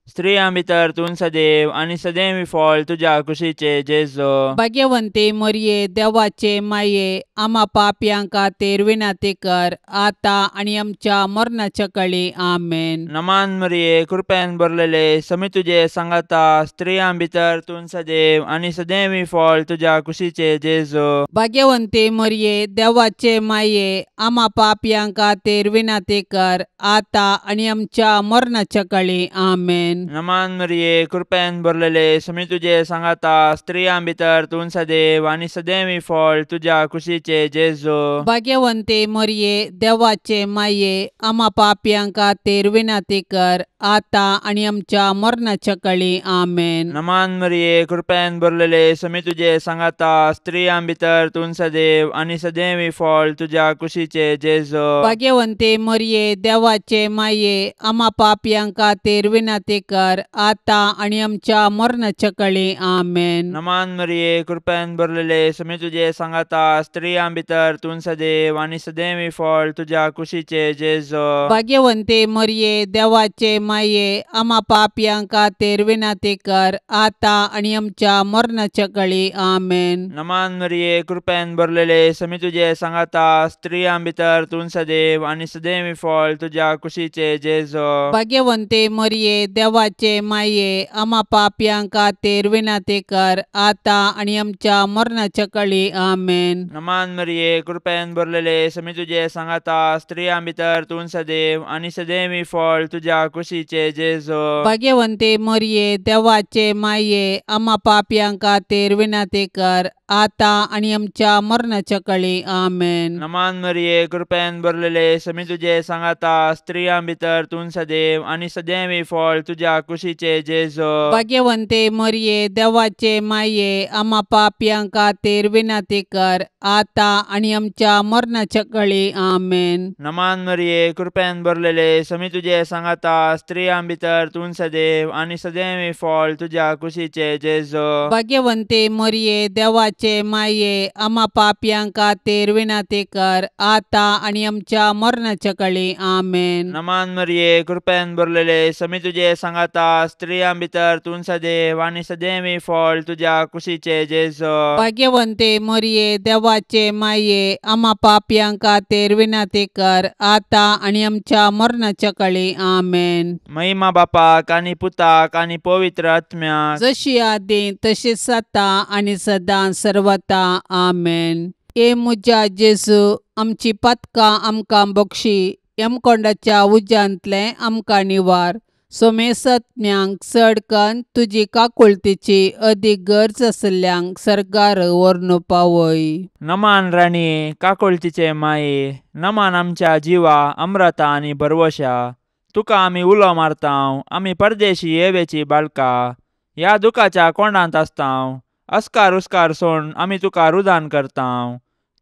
Speaker 2: स्त्रियां भितर तूं सदैव आनी सदैव फळ तुज्या कुशीचे जेजो.
Speaker 1: भाग्यवंते मरिये, देवाचे माये, आम्हा पापयां खातीर विनाती कर, आता आनी आमच्या मरणाच्या काळी आमेन.
Speaker 2: नमान मरिये, कृपेन भरलेले, समी तुजे सांगाता, स्त्रियां भितर तूं सदैव आनी सदैव फळ तुज्या कुशीचे जेजो.
Speaker 1: भाग्यवंते मरिये, देवाचे माये, आम्हा पापयां खातीर विनाती कर, आता आनी आमच्या मरणाच्या काळी आमेन.
Speaker 2: नमान मरिये, कृपेन भरलेले, समी तुजे सांगाता, स्त्रियां भितर तूं सदैव आनी सदैव फळ तुज्या कुशीचे जेजो.
Speaker 1: भाग्यवंते मरिये, देवाचे माये, आम्हा पापयां खातीर विनाती कर, आता आनी आमच्या मरणाच्या काळी आमेन.
Speaker 2: नमान मरिये, कृपेन भरलेले, समी तुजे सांगाता, स्त्रियां भितर तूं सदैव आनी सदैव फळ तुज्या कुशीचे जेजो.
Speaker 1: भाग्यवंते मरिये, देवाचे माये, आम्हा पापयां खातीर विनाती कर, आता आनी आमच्या मरणाच्या काळी आमेन.
Speaker 2: नमान मरिये, कृपेन भरलेले, समी तुजे सांगाता, स्त्रियां भितर तूं सदैव आनी सदैव फळ तुज्या कुशीचे जेजो.
Speaker 1: भाग्यवंते मरिये, देवाचे माये, आम्हा पापयां खातीर विनाती कर, आता आनी आमच्या मरणाच्या काळी आमेन.
Speaker 2: नमान मरिये, कृपेन भरलेले, समी तुजे सांगाता, स्त्रियां भितर तूं सदैव आनी सदैव फळ तुज्या कुशीचे जेजो.
Speaker 1: भाग्यवंते मरिये, देवाचे माये, आम्हा पापयां खातीर विनाती कर, आता आनी आमच्या मरणाच्या काळी आमेन.
Speaker 2: नमान मरिये, कृपेन भरलेले, समी तुजे सांगाता, स्त्रियां भितर तूं सदैव आनी सदैव फळ तुज्या कुशीचे जेजो.
Speaker 1: भाग्यवंते मरिये, देवाचे माये, आम्हा पापयां खातीर विनाती कर, आता आनी आमच्या मरणाच्या काळी आमेन.
Speaker 2: नमान मरिये, कृपेन भरलेले, समी तुजे सांगाता, स्त्रियां भितर तूं सदैव आनी सदैव फळ तुज्या कुशीचे जेजो.
Speaker 1: भाग्यवंते मरिये, देवाचे माये, आम्हा पापयां खातीर विनाती कर, आता आनी आमच्या मरणाच्या काळी आमेन.
Speaker 2: नमान मरिये, कृपेन भरलेले, समी तुजे सांगाता, स्त्रियां भितर तूं सदैव आनी सदैव फळ तुज्या कुशीचे जेजो.
Speaker 1: भाग्यवंते मरिये, देवाचे माये, आम्हा पापयां खातीर विनाती कर, आता आनी आमच्या मरणाच्या काळी आमेन.
Speaker 2: नमान मरिये, कृपेन भरलेले, समी तुजे सांगाता, स्त्रियां भितर तूं सदैव आनी सदैव फळ तुज्या कुशीचे जेजो.
Speaker 1: भाग्यवंते मरिये, देवाचे माये, आम्हा पापयां खातीर विनाती कर, आता आनी आमच्या मरणाच्या काळी आमेन.
Speaker 2: महिमा बापाक आनी पुताक आनी पवित्र आत्म्या,
Speaker 1: जशी आदी तशीच आता आनी सदां सर्वता आमेन. ए मुजा जेजू, आमची पातकां आमकां बक्षी, यमकोंडाच्या उज्यांतले आमकां निवार. सोमेसत्न्यांक चडकन तुजी काकुळतीची अदीक गरज आसल्यांक सरकार व्हरून पावय.
Speaker 2: नमान राणीये, काकुळतीचे माये, नमान आमच्या जिवा, अमृता आनी भरवशा. तुका आमी उलो मारतांव, आमी परदेशी येवेची बाळकां. ह्या दुखाच्या कोंडांत आसतांव. अस्कार उस्कार सोड आमी तुका रुदान करतांव.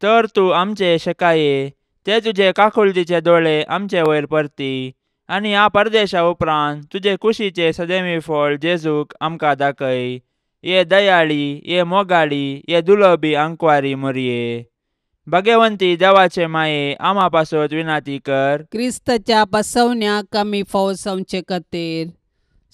Speaker 2: तर तूं आमचे शेकाये, ते तुजे काकुळतीचे दोळे आमचे वयर परती. आनी ह्या परदेशा उपरांत तुजे कुशीचे सदैवी फळ जेजूक आमकां दाखय. ये दयाळी, ये मोगाळी, ये दुलोबी आंकवारी मोरये. भाग्यवंती देवाचे माये, आमा पासत विनाती कर.
Speaker 1: क्रिस्ताच्या बसवण्याक आमी फावो जावचे खातीर.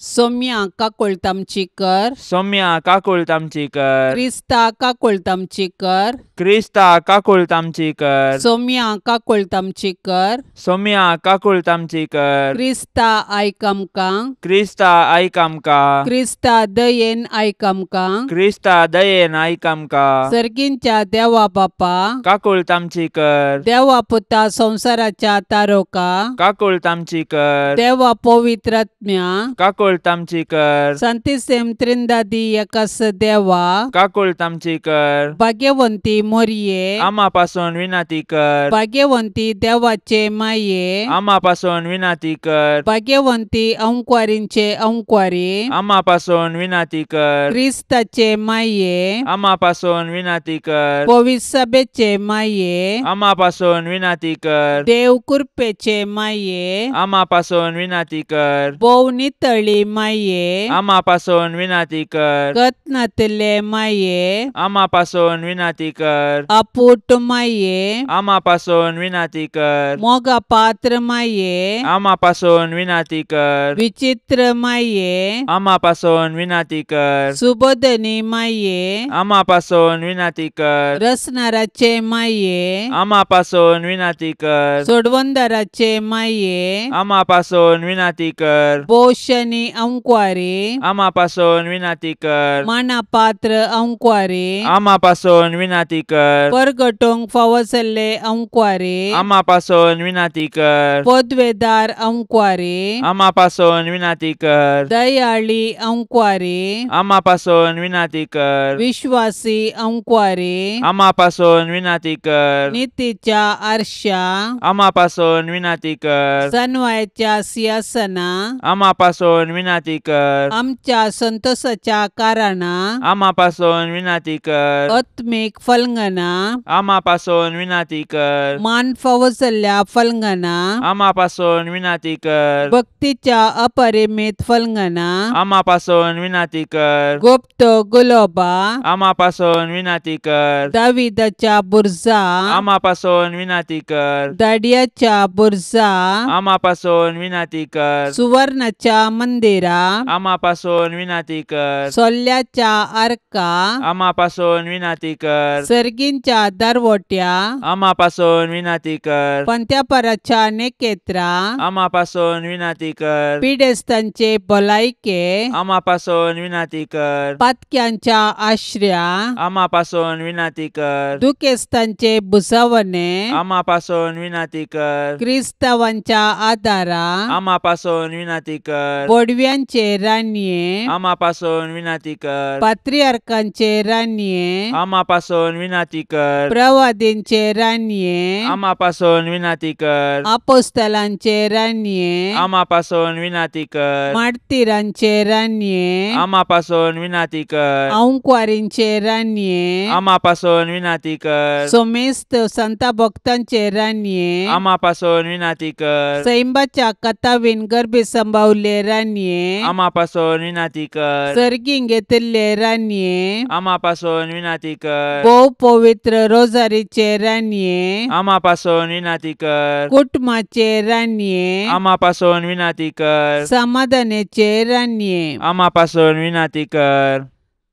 Speaker 1: सोम्या काकुळतामची कर.
Speaker 2: सौम्या काकुळतामची कर.
Speaker 1: क्रिस्ता काकुळतामची कर.
Speaker 2: क्रिस्ता काकुळतामची कर.
Speaker 1: सोम्या काकुळतामची कर.
Speaker 2: सौम्या काकुळतामची कर.
Speaker 1: क्रिस्ता आयक आमकां.
Speaker 2: क्रिस्ता आयक आमकां.
Speaker 1: क्रिस्ता दयेन आयक आमकां.
Speaker 2: क्रिस्ता दयेन आयक आमकां.
Speaker 1: सर्गींच्या देवा बापा.
Speaker 2: काकुळतामची कर.
Speaker 1: देवा पुता संसाराच्या तारोका.
Speaker 2: काकुळतामची कर.
Speaker 1: देवा पवित्रात्म्या.
Speaker 2: काकुळतामची कर.
Speaker 1: सांतिसेम त्रिंदादी एकास देवा.
Speaker 2: काकुळतामची कर.
Speaker 1: भाग्यवंती मोरये.
Speaker 2: आमा पासून विनाती कर.
Speaker 1: भाग्यवंती देवाचे माये.
Speaker 2: आमा पासून विनाती कर.
Speaker 1: भाग्यवंती अंकवारींचे अंकवारी.
Speaker 2: आमा पासून विनाती कर.
Speaker 1: क्रिस्ताचे माये.
Speaker 2: आमा पासून विनाती कर.
Speaker 1: पवित्र सभेचे माये.
Speaker 2: आमा पासून विनाती कर.
Speaker 1: देव कृपेचे माये.
Speaker 2: आमा पासून विनाती कर.
Speaker 1: बोव नितळी माये.
Speaker 2: आमा पासून विनाती कर.
Speaker 1: कत्नातले माये.
Speaker 2: आमा पासून विनाती कर.
Speaker 1: आपूट माये.
Speaker 2: आमा पासून विनाती कर.
Speaker 1: मोगा पात्र माये.
Speaker 2: आमा पासून विनाती कर.
Speaker 1: विचित्र माये.
Speaker 2: आमा पासून विनाती कर.
Speaker 1: सुबोधनी माये.
Speaker 2: आमा पासून विनाती कर.
Speaker 1: रसनाराचे माये.
Speaker 2: आमा पासून विनाती कर.
Speaker 1: सोडवंदाराचे माये.
Speaker 2: आमा पासून विनाती कर.
Speaker 1: बोशनी अंकवारी.
Speaker 2: आमा पासून विनाती कर.
Speaker 1: माना पात्र अंकवारी.
Speaker 2: आमा पासून विनाती कर.
Speaker 1: परगटोंक फावसले अंकवारी.
Speaker 2: आमा पासून विनाती कर.
Speaker 1: पदवेदार अंकवारी.
Speaker 2: आमा पासून विनाती कर.
Speaker 1: दयाळी अंकवारी.
Speaker 2: आमा पासून विनाती कर.
Speaker 1: विश्वासी अंकवारी.
Speaker 2: आमा पासून विनाती कर.
Speaker 1: नीतीच्या आरशा.
Speaker 2: आमा पासून विनाती कर.
Speaker 1: सनवायच्या सिंहासना.
Speaker 2: आमा पासून विनाती कर.
Speaker 1: आमच्या संतोषाच्या कारणा.
Speaker 2: आमा पासून विनाती कर.
Speaker 1: आत्मिक फलंगना.
Speaker 2: आमा पासून विनाती कर.
Speaker 1: मान फावसल्या फलंगना.
Speaker 2: आमा पासून विनाती कर.
Speaker 1: भक्तीच्या अपरिमित फलंगना.
Speaker 2: आमा पासून विनाती कर.
Speaker 1: गुप्त गुलोबा.
Speaker 2: आमा पासून विनाती कर.
Speaker 1: दाविदाच्या बुरजा.
Speaker 2: आमा पासून विनाती कर.
Speaker 1: दाडियाच्या बुरजा.
Speaker 2: आमा पासून विनाती कर.
Speaker 1: सुवर्णाच्या मंदिरा.
Speaker 2: आमा पासून विनाती कर.
Speaker 1: सोल्ल्याच्या आर्का.
Speaker 2: आमा पासून विनाती कर.
Speaker 1: सर्गींच्या दारवोट्या.
Speaker 2: आमा पासून विनाती कर.
Speaker 1: पंत्यापराच्या नेकेत्रा.
Speaker 2: आमा पासून विनाती कर.
Speaker 1: पिडेस्तांचे भलायके.
Speaker 2: आमा पासून विनाती कर.
Speaker 1: पातक्यांच्या आश्रया.
Speaker 2: आमा पासून विनाती कर.
Speaker 1: दुखेस्तांचे बुसावणे.
Speaker 2: आमा पासून विनाती कर.
Speaker 1: क्रिस्तावांच्या आदारा.
Speaker 2: आमा पासून विनाती कर.
Speaker 1: बोडव्यांचे रान्ये.
Speaker 2: आमा पासून विनाती कर.
Speaker 1: पात्रियार्कांचे रान्ये.
Speaker 2: आमा पासून विनाती कर.
Speaker 1: प्रवादींचे रान्ये.
Speaker 2: आमा पासून विनाती कर.
Speaker 1: आपोस्तलांचे रान्ये.
Speaker 2: आमा पासून विनाती कर.
Speaker 1: मार्तिरांचे रान्ये.
Speaker 2: आमा पासून विनाती कर.
Speaker 1: अंकवारींचे रान्ये.
Speaker 2: आमा पासून विनाती कर.
Speaker 1: सोमेस्त संता भक्तांचे रान्ये.
Speaker 2: आमा पासून विनाती कर.
Speaker 1: सैंबाच्या कथावीन गर्भे संभावले रान्ये.
Speaker 2: आमा पासून विनाती कर.
Speaker 1: सर्गीं घेतिल्ले रान्ये.
Speaker 2: आमा पासून विनाती कर.
Speaker 1: भोव पवित्र रोजारीचे रान्ये.
Speaker 2: आमा पासून विनाती कर.
Speaker 1: कुटुंबाचे रान्ये.
Speaker 2: आमा पासून विनाती कर.
Speaker 1: समाधानाचे रान्ये.
Speaker 2: आमा पासून विनाती कर.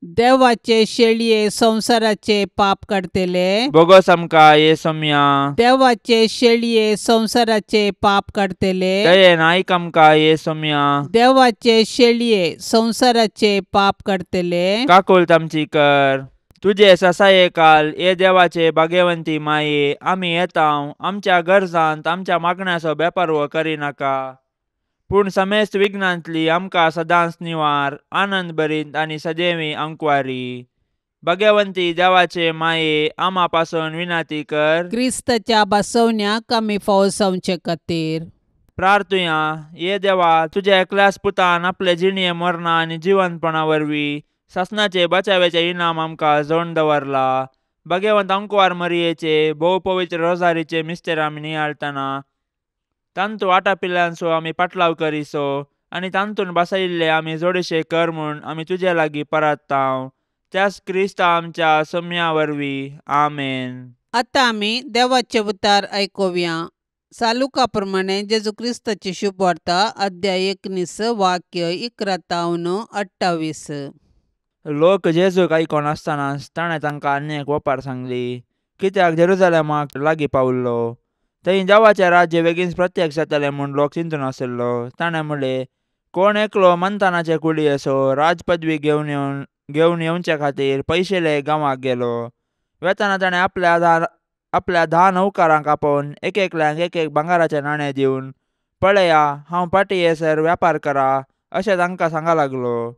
Speaker 1: देवाचे शेळये संसाराचे पाप काडतले.
Speaker 2: बोगस आमकां येसम्या.
Speaker 1: देवाचे शेळये संसाराचे पाप काडतले.
Speaker 2: दयेन आयक आमकां येसम्या.
Speaker 1: देवाचे शेळये संसाराचे पाप काडतले.
Speaker 2: काकुळतामची कर. तुझे ससाये काल ये देवाचे भाग्यवंती माये आम्ही येताव आमच्या गरजांत आमच्या मागण्याचो बेपारवो करी नाका पूण समेस्त विघ्नांतली आमकां सदांच निवार आनंद भरीत आनी सदैवी अंकवारी भाग्यवंती देवाचे माये आमा पासून विनाती कर
Speaker 1: क्रिस्ताच्या बसवण्याक आमी फावो जावचे खातीर
Speaker 2: प्रार्थुया ये देवा तुझ्या एकल्याच पुतान आपले जिणये मरणा आनी जिवंतपणा वरवीं सासणाचे बचावेचे इनाम आमकां जोडून दवरला भाग्यवंत अंकुवार मरियेचे भोव पवित्र रोजारीचे मिस्तेर आमी नियाळतना तांतू आटा पिल्ल्यांचो आमी पाटलाव करिसो आनी तांतून बसयिल्ले आमी जोडशे कर म्हूण आमी तुजे लागीं परताव त्याच क्रिस्ता आमच्या सोम्या वरवीं आमेन.
Speaker 1: आतां आमी देवाचे उतार आयकुया. सालुका प्रमाणे जेजू क्रिस्ताची शुभ वार्ता अध्याय 19 वाक्य 11-28.
Speaker 2: लोक जेजूक आयकोन आसतनाच ताणें तांकां आनी एक वपार सांगली. कित्याक जेरुसलेमाक लागीं पावल्लो. थंय देवाचें राज्य बेगीन प्रत्यक्ष जातलें म्हूण लोक चिंतून आशिल्लो. ताणें म्हणलें, कोण एकलो मंथनाचे कुडी असो राजपदवी घेवन येवचे खातीर पयशेले गांवाक गेलो. वेताना ताणें आपल्या 10 नौकरांक आपोवन एकल्यांक एक भांगाराचें नाणें दिवन पळया हांव पाटी येसर वेपार करा अशें तांकां सांगा लागलो.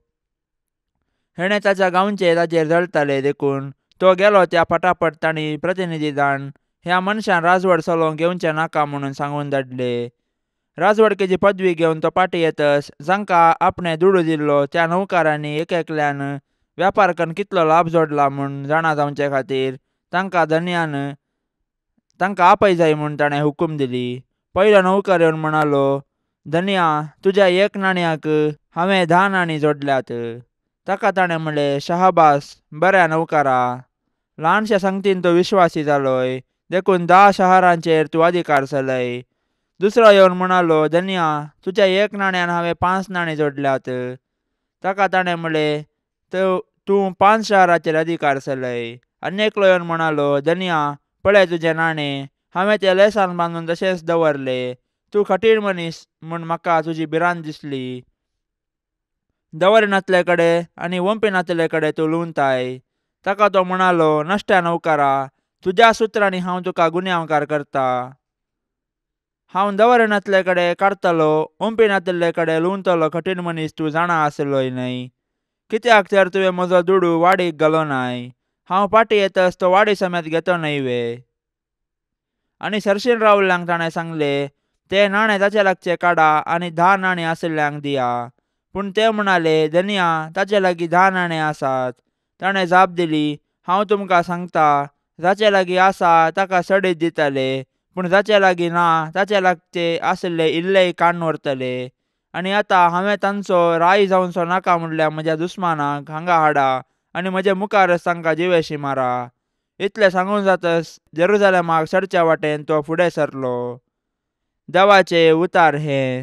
Speaker 2: हेणें ताच्या गांवचे ताचेर जळटाले देखून तो गेलो त्या फटाफट तांणी प्रतिनिधी धाडून ह्या मनशान राजवड चलोवंक येवचें नाका म्हणून सांगून धाडले. राजवडकेची पदवी घेवन तो पाटी येतस जांकां आपणें दुडू दिल्लो त्या नौकारांनी एकल्यान वेपार करून कितलो लाभ जोडला म्हूण जाणा जावचे खातीर तांकां धन्यान तांकां आपय जाय म्हूण ताणें हुकूम दिली. पयलो नौकर येवन म्हणालो, धन्या तुज्या 1 नाण्याक हांवें 10 नाणी जोडल्यात. ताका ताणें म्हणलें, शहाबास बऱ्या नौकारा, ल्हानशा संगतीन तूं विश्वासी जालोय देखून 10 शहरांचेर तूं अधिकार चलय. दुसरो येवन म्हणालो, धन्या तुज्या 1 नाण्यान हांवें 5 नाणी जोडल्यात. ताका ताणें म्हणलें, तूं 5 शहरांचेर अधिकार चलय. आनी एकलो येवन म्हणालो, धन्या पळय तुजें नाणें, हांवें तें लेसान बांदून तशेंच दवरलें. तूं खटीण मनीस म्हूण म्हाका तुजी भिरांत दिसली. दवरिनातले कडेन आनी वंपिनातले कडेन तूं लुंवताय. ताका तो म्हणालो, नश्ट्या नौकारा, तुज्या सुत्रांनी हांव तुका गुन्यांवकार करता. हांव दवरिनातले कडेन काडटलो वंपिनातले कडेन लुंवतलो खटीण मनीस तूं जाणा आसलोय न्हय. कित्याक तर तुवें म्हजो दुडू वाडीक घालो नाय. हांव पाटी येतस तो वाडी समेत घेतो न्हय. आनी सरशीन रावल्ल्यांक ताणें सांगलें, तें नाणें ताचे लागचे काडा आनी 10 नाणीं आशिल्ल्यांक दिया. पूण ते म्हणाले, धन्या ताचे लागीं 10 नाणें आसात. ताणें जाप दिली, हांव तुमकां सांगता, जाचे लागीं आसा ताका सडीत दितले, पूण जाचे लागीं ना ताचे लागचे आशिल्ले इल्लेय काडून व्हरतले. आनी आतां हांवें तांचो राय जावचो नाका म्हणल्यार म्हज्या दुस्मानाक हांगा हाडा आनी म्हजे मुखारच तांकां जिवेशी मारा. इतलें सांगून जातच जेरुसलेमाक चडच्या वाटेन तो फुडें सरलो. देवाचे उतार हे.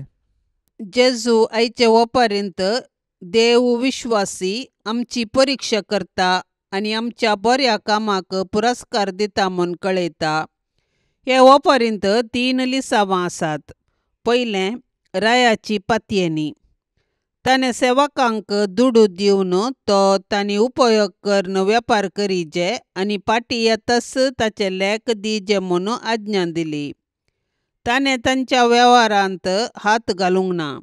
Speaker 1: जेजू आयचे वपारींत देव विश्वासी आमची परीक्षा करता आनी आमच्या बऱ्या कामाक पुरस्कार दिता म्हूण कळयता. हे वपारींत 3 लिसांवां आसात. पयलें रायाची पातयेनी. ताणें सेवकांक दुडू दिवन तो तांणी उपयोग करून वेपार करीजे आनी पाटी येतस ताचे लेख दिजे म्हूण आज्ञा दिली. ताणें तांच्या वेव्हारांत हात घालूंक ना.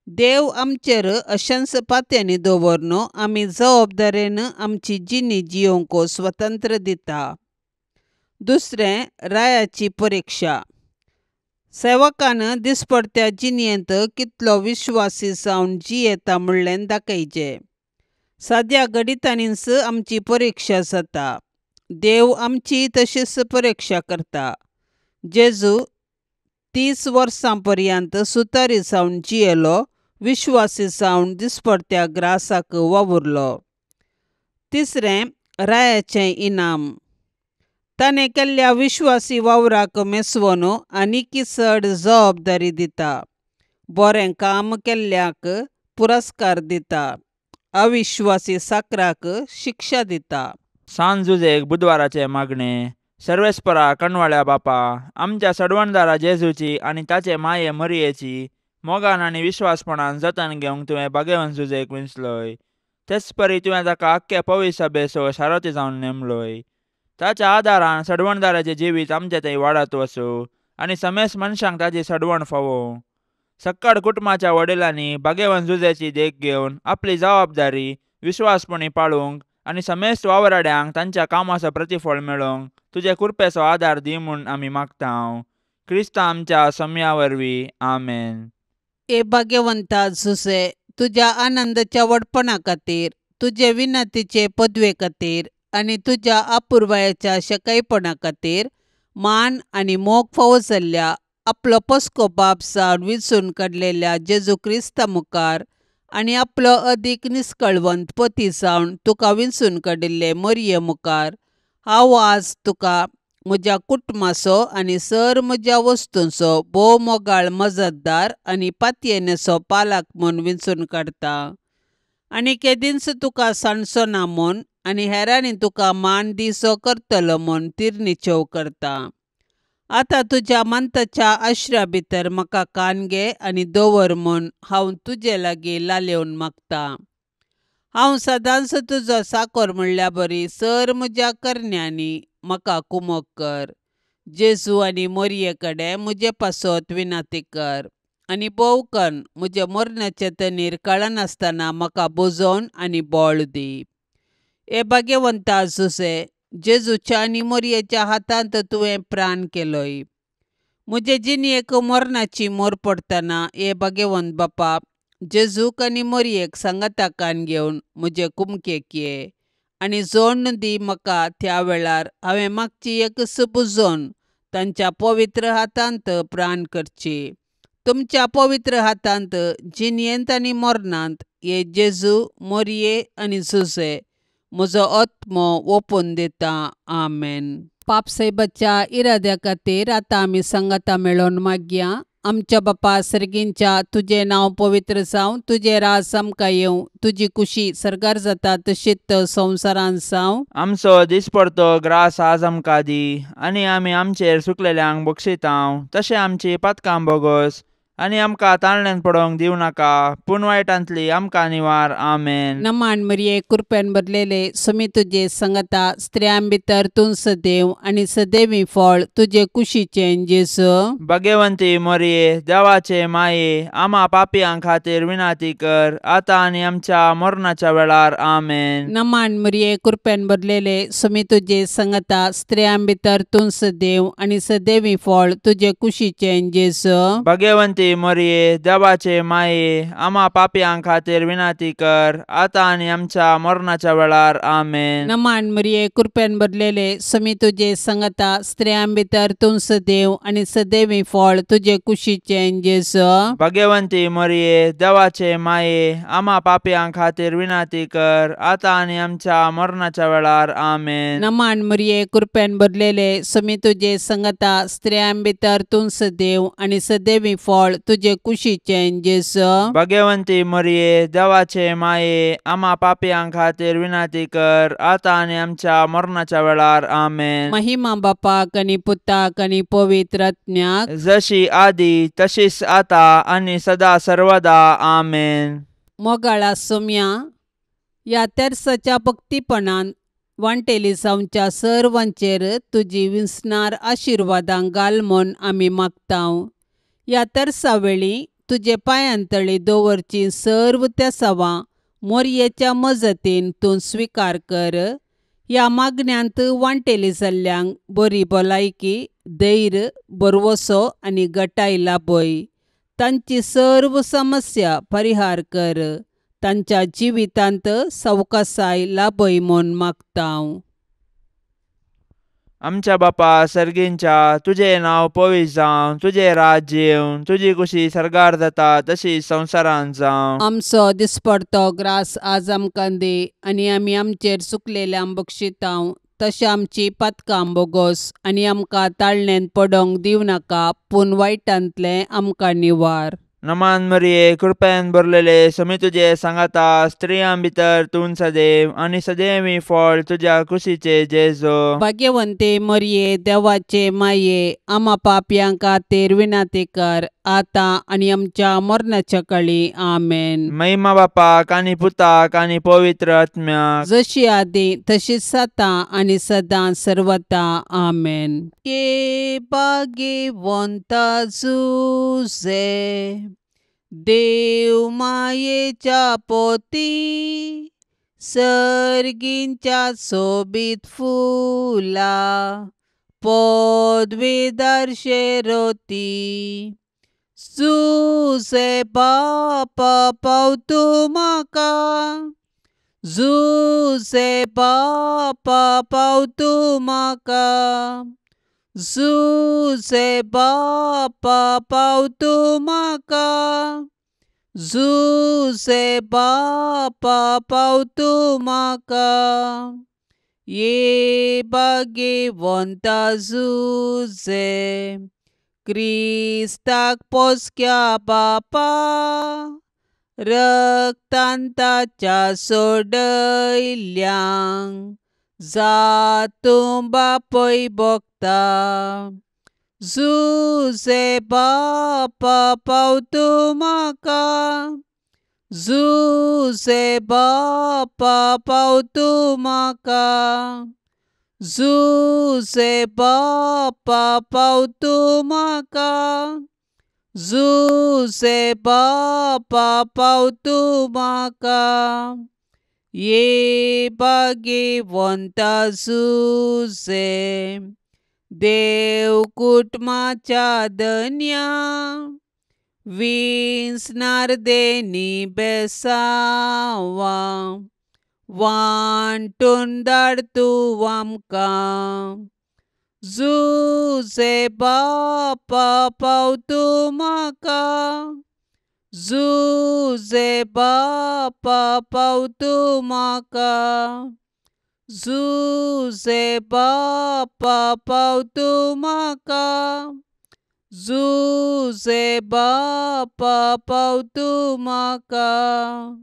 Speaker 1: देव आमचेर अशांच पातयेनी दवरून आमी जबाबदारेन आमची जिणी जियोंक स्वतंत्र दिता. दुसरें रायाची परीक्षा. सेवकान दिसपडत्या जिणयेंत कितलो विश्वासी जावन जियेता म्हणलें दाखयचें. साद्या घडितांनीच आमची परीक्षा जाता. देव आमची तशीच परीक्षा करता. जेजू 30 वर्सां पर्यंत सुतारी जावन जियेलो, विश्वासी जावन दिसपडत्या ग्रासाक वावुरलो. तिसरें रायाचें इनाम. ताणें केल्ल्या विश्वासी वावराक मेसवून आनीक चड जबाबदारी दिता. बरें काम केल्ल्याक पुरस्कार दिता. अविश्वासी साकराक शिक्षा दिता.
Speaker 2: सांजुजेक बुधवाराचे मागणे. सर्वेस्परा कणवाळ्या बापा, आमच्या सडवणदारा जेजूची आनी ताचे माये मरियेची मोगान आनी विश्वासपणान जतन घेवंक तुवें भाग्यवंत जुजेक विंचलोय. तेच परी तुवें ताका आख्खे पवित्र सभेचो शारोती जावन नेमलोय. ताच्या आदारान सडवणदाराचें जिवीत आमचे थंय वाडत वचूं आनी समेस्त मनशांक ताची सडवण फावो. सक्कड कुटुंबाच्या वडिलांनी भाग्यवन जुजेची देख घेवन आपली जबाबदारी विश्वासपणी पाळूंक आनी समेस्त वावराड्यांक तांच्या कामाचो प्रतिफळ मेळोवंक तुजे कृपेचो आदार दी म्हूण आमी मागतांव. क्रिस्त आमच्या सम्या वरवीं. आमेन.
Speaker 1: ए भाग्यवंता जुसे, तुज्या आनंदाच्या वडपणा खातीर, तुजे विनंतीचे पदवे खातीर आनी तुज्या अपुर्वायाच्या शकायपणा खातीर मान आनी मोग फावो जाल्ल्या आपलो पस्को बाप जावन विंचून काडलेल्या जेजू क्रिस्ता मुखार आनी आपलो अदीक निश्कळवंत पती जावन तुका विंचून काडिल्ले मरिये मुखार हांव आज तुका म्हज्या कुटुंबाचो आनी सर म्हज्या वस्तूंचो भोव मोगाळ मजतदार आनी पातयेनेचो पालक म्हूण विंचून काडटा. आनी केदींच तुका सांडचो ना म्हूण आनी हेरांनी तुका मान दिसो करतलो म्हूण तिरनिचेव करता. आतां तुज्या मंताच्या आश्र्या भितर म्हाका कान घे आनी दवर म्हूण हांव तुजे लागीं लालेवन मागतां. हांव सदांच तुजो साकोर म्हणल्या बरी सर म्हज्या करण्यांनी म्हाका कुमोग कर. जेजू आनी मरिये कडेन म्हजे पासत विनंती कर आनी बोवकन म्हजे मरणाचे तनीर कळनासतना म्हाका बुजोवन आनी बोळ दी. ए भाग्यवंता जुसे, जेजूच्या आनी मरियेच्या हातांत तुवें प्राण केलोय. म्हजे जिणयेक मरणाची मोर पडटना ए भाग्यवंत बापा, जेजूक आनी मरियेक सांगाताकान घेवन म्हजे कुमकेक ये आनी जोडून दी म्हाका त्या वेळार हांवें मागची एकस बुजोवन तांच्या पवित्र हातांत प्राण करची. तुमच्या पवित्र हातांत जिणयेंत आनी मरणांत हे जेजू, मरिये आनी जुसे म्हजो आत्मो ओपून दिता. आमेन. पापसाहेबाच्या इराद्या खातीर आतां आमी सांगाता मेळोन मागया. आमच्या बापा सर्गींच्या, तुजें नांव पवित्र जावं, तुजें राज आमकां येवं, तुजी कुशी सर्गार जाता तशीच संवसारांत जावं.
Speaker 2: आमचो दिसपडतो ग्रास आज आमकां दी आनी आमी आमचेर चुकलेल्यांक बक्षितांव. तशें आमची पातकां बोगोस आनी आमकां ताळण्यांत पडोवंक दिवं नाका, पूण वायटांतली आमकां निवार. आमेन.
Speaker 1: नमान मरिये, कृपेन भरलेले, सुमी तुजे सांगता स्त्रियां भितर तूं सदैव आनी सदैवी फळ तुजे कुशीचें जेजू.
Speaker 2: भाग्यवंती मरिये, देवाचे माये, आम्हा पापियां खातीर विनंती कर, आतां आनी आमच्या मरणाच्या वेळार. आमेन.
Speaker 1: नमान मरिये, कृपेन भरलेले, सुमी तुजे सांगता स्त्रियां भितर तूं सदैव आनी सदैवी फळ तुजे कुशीचें जेजू.
Speaker 2: भाग्यवंती मरिये, देवाचे माये, आम्हा पापियां खातीर विनंती कर, आतां आनी आमच्या मरणाच्या वेळार. आमेन.
Speaker 1: नमान मरिये, कृपेन भरलेले, सुमी तुजे सांगता स्त्रियां भितर तूं सदैव आनी सदैवी फळ तुजे कुशीचें जेजू.
Speaker 2: भाग्यवंती मरिये, देवाचे माये, आम्हा पापियां खातीर विनंती कर, आतां आनी आमच्या मरणाच्या वेळार. आमेन.
Speaker 1: नमान मरिये, कृपेन भरलेले, सुमी तुजे सांगता स्त्रियां भितर तूं सदैव आनी सदैवी फळ तुजे कुशीचें जेजू.
Speaker 2: भाग्यवंती मरिये, देवाचे माये, आम्हा पापियां खातीर विनंती कर, आतां आनी आमच्या मरणाच्या वेळार. आमेन.
Speaker 1: महिमा बापाक आनी पुताक आनी पवित्र आत्म्याक,
Speaker 2: जशी आदी तशीच आतां आनी सदा सर्वदा. आमेन.
Speaker 1: मोगाळा सोम्या, ह्या तेर्साच्या भक्तीपणान वांटेली जावच्या सर्वांचेर तुजी विस्नार आशिर्वादां घाल म्हूण आमी मागतांव. ह्या तेर्सा वेळी तुजे पांयांतळी दवरची सर्व त्या सवां मोरयेच्या मजतीन तूं स्विकार कर. ह्या मागण्यांत वांटेली जाल्ल्यांक बरी भलायकी, धैर्य, बरवसो आनी घटाय लाभय. तांची सर्व समस्या परिहार कर. तांच्या जिवितांत सवकासाय लाभय म्हूण मागतांव.
Speaker 2: आमच्या बापा सर्गींच्या, तुजें नांव पवित्र जावं, तुजें राज्य येवं, तुजी कुशी सर्गार जाता तशी संवसारांत जावं.
Speaker 1: आमचो दिसपडतो ग्रास आज आमकां दी आनी आमी आमचेर चुकलेल्यांक बक्षितांव, तशें आमची पातकां बोगोस आनी आमकां ताळणेंत पडोवंक दिवं नाका, पूण वायटांतलें आमकां निवार.
Speaker 2: नमान मरिये, कृपेन भरलेले, सुमी तुजे सांगता स्त्रियां भितर तूं सदैव आनी सदैवी फळ तुज्या कुशीचे जेजू.
Speaker 1: भाग्यवंते मरिये, देवाचे माये, आम्हा पापयां खातीर विनंती कर, आता आणि आमच्या मरणाच्या काळी आमेन.
Speaker 2: महिमा बापाक आणि पुताक आणि पवित्र आत्म्याक,
Speaker 1: जशी आधी तशीच आता आणि सदां सर्वता आमेन. ये भाग्यवंता जुझे, देव मायेच्या पोती, सर्गींच्या सोबीत फुला, पदवीदार शेरोती. जुझे बापा पावतू म्हाका, जुझे बापा पावतू म्हाका, जुझे बापा पावतू म्हाका, जुझे बापा पावतू म्हाका. ये भाग्यवंता जुझे, क्रिस्ताक पोसक्या बापा, रक्तान ताच्या सोडयल्यांक जातूं बापय भोगता. जुझे बापा पावतू म्हाका, जुझे बापा पावतू म्हाका, जुझे बापा पावतू म्हाका, जुझे बापा पावतू म्हाका. ये भाग्यवंता जुझे, देव कुटुंबाच्या धन्या, विंसणार देनी बेसावां, वांटून धाड तूं आमकां. जुझे बापा पावतू म्हाका, जुझे बापा पावतू म्हाका, जुझे बापा पावतू म्हाका, जुझे बापा पावतू म्हाका.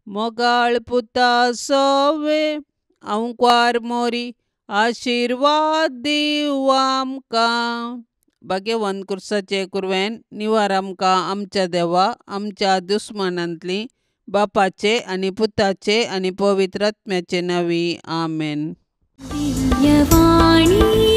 Speaker 1: मोगाळ पुता सोवे आंवकार मोरी, आशिर्वाद दिव आमकां. भाग्यवान कुर्साचे कुरवेन निवार आमकां आमच्या देवा, आमच्या दुस्मनांतली, बापाचे आणि पुताचे आणि पवित्र आत्म्याचे नावी आमेन.
Speaker 3: दिव्यवाणी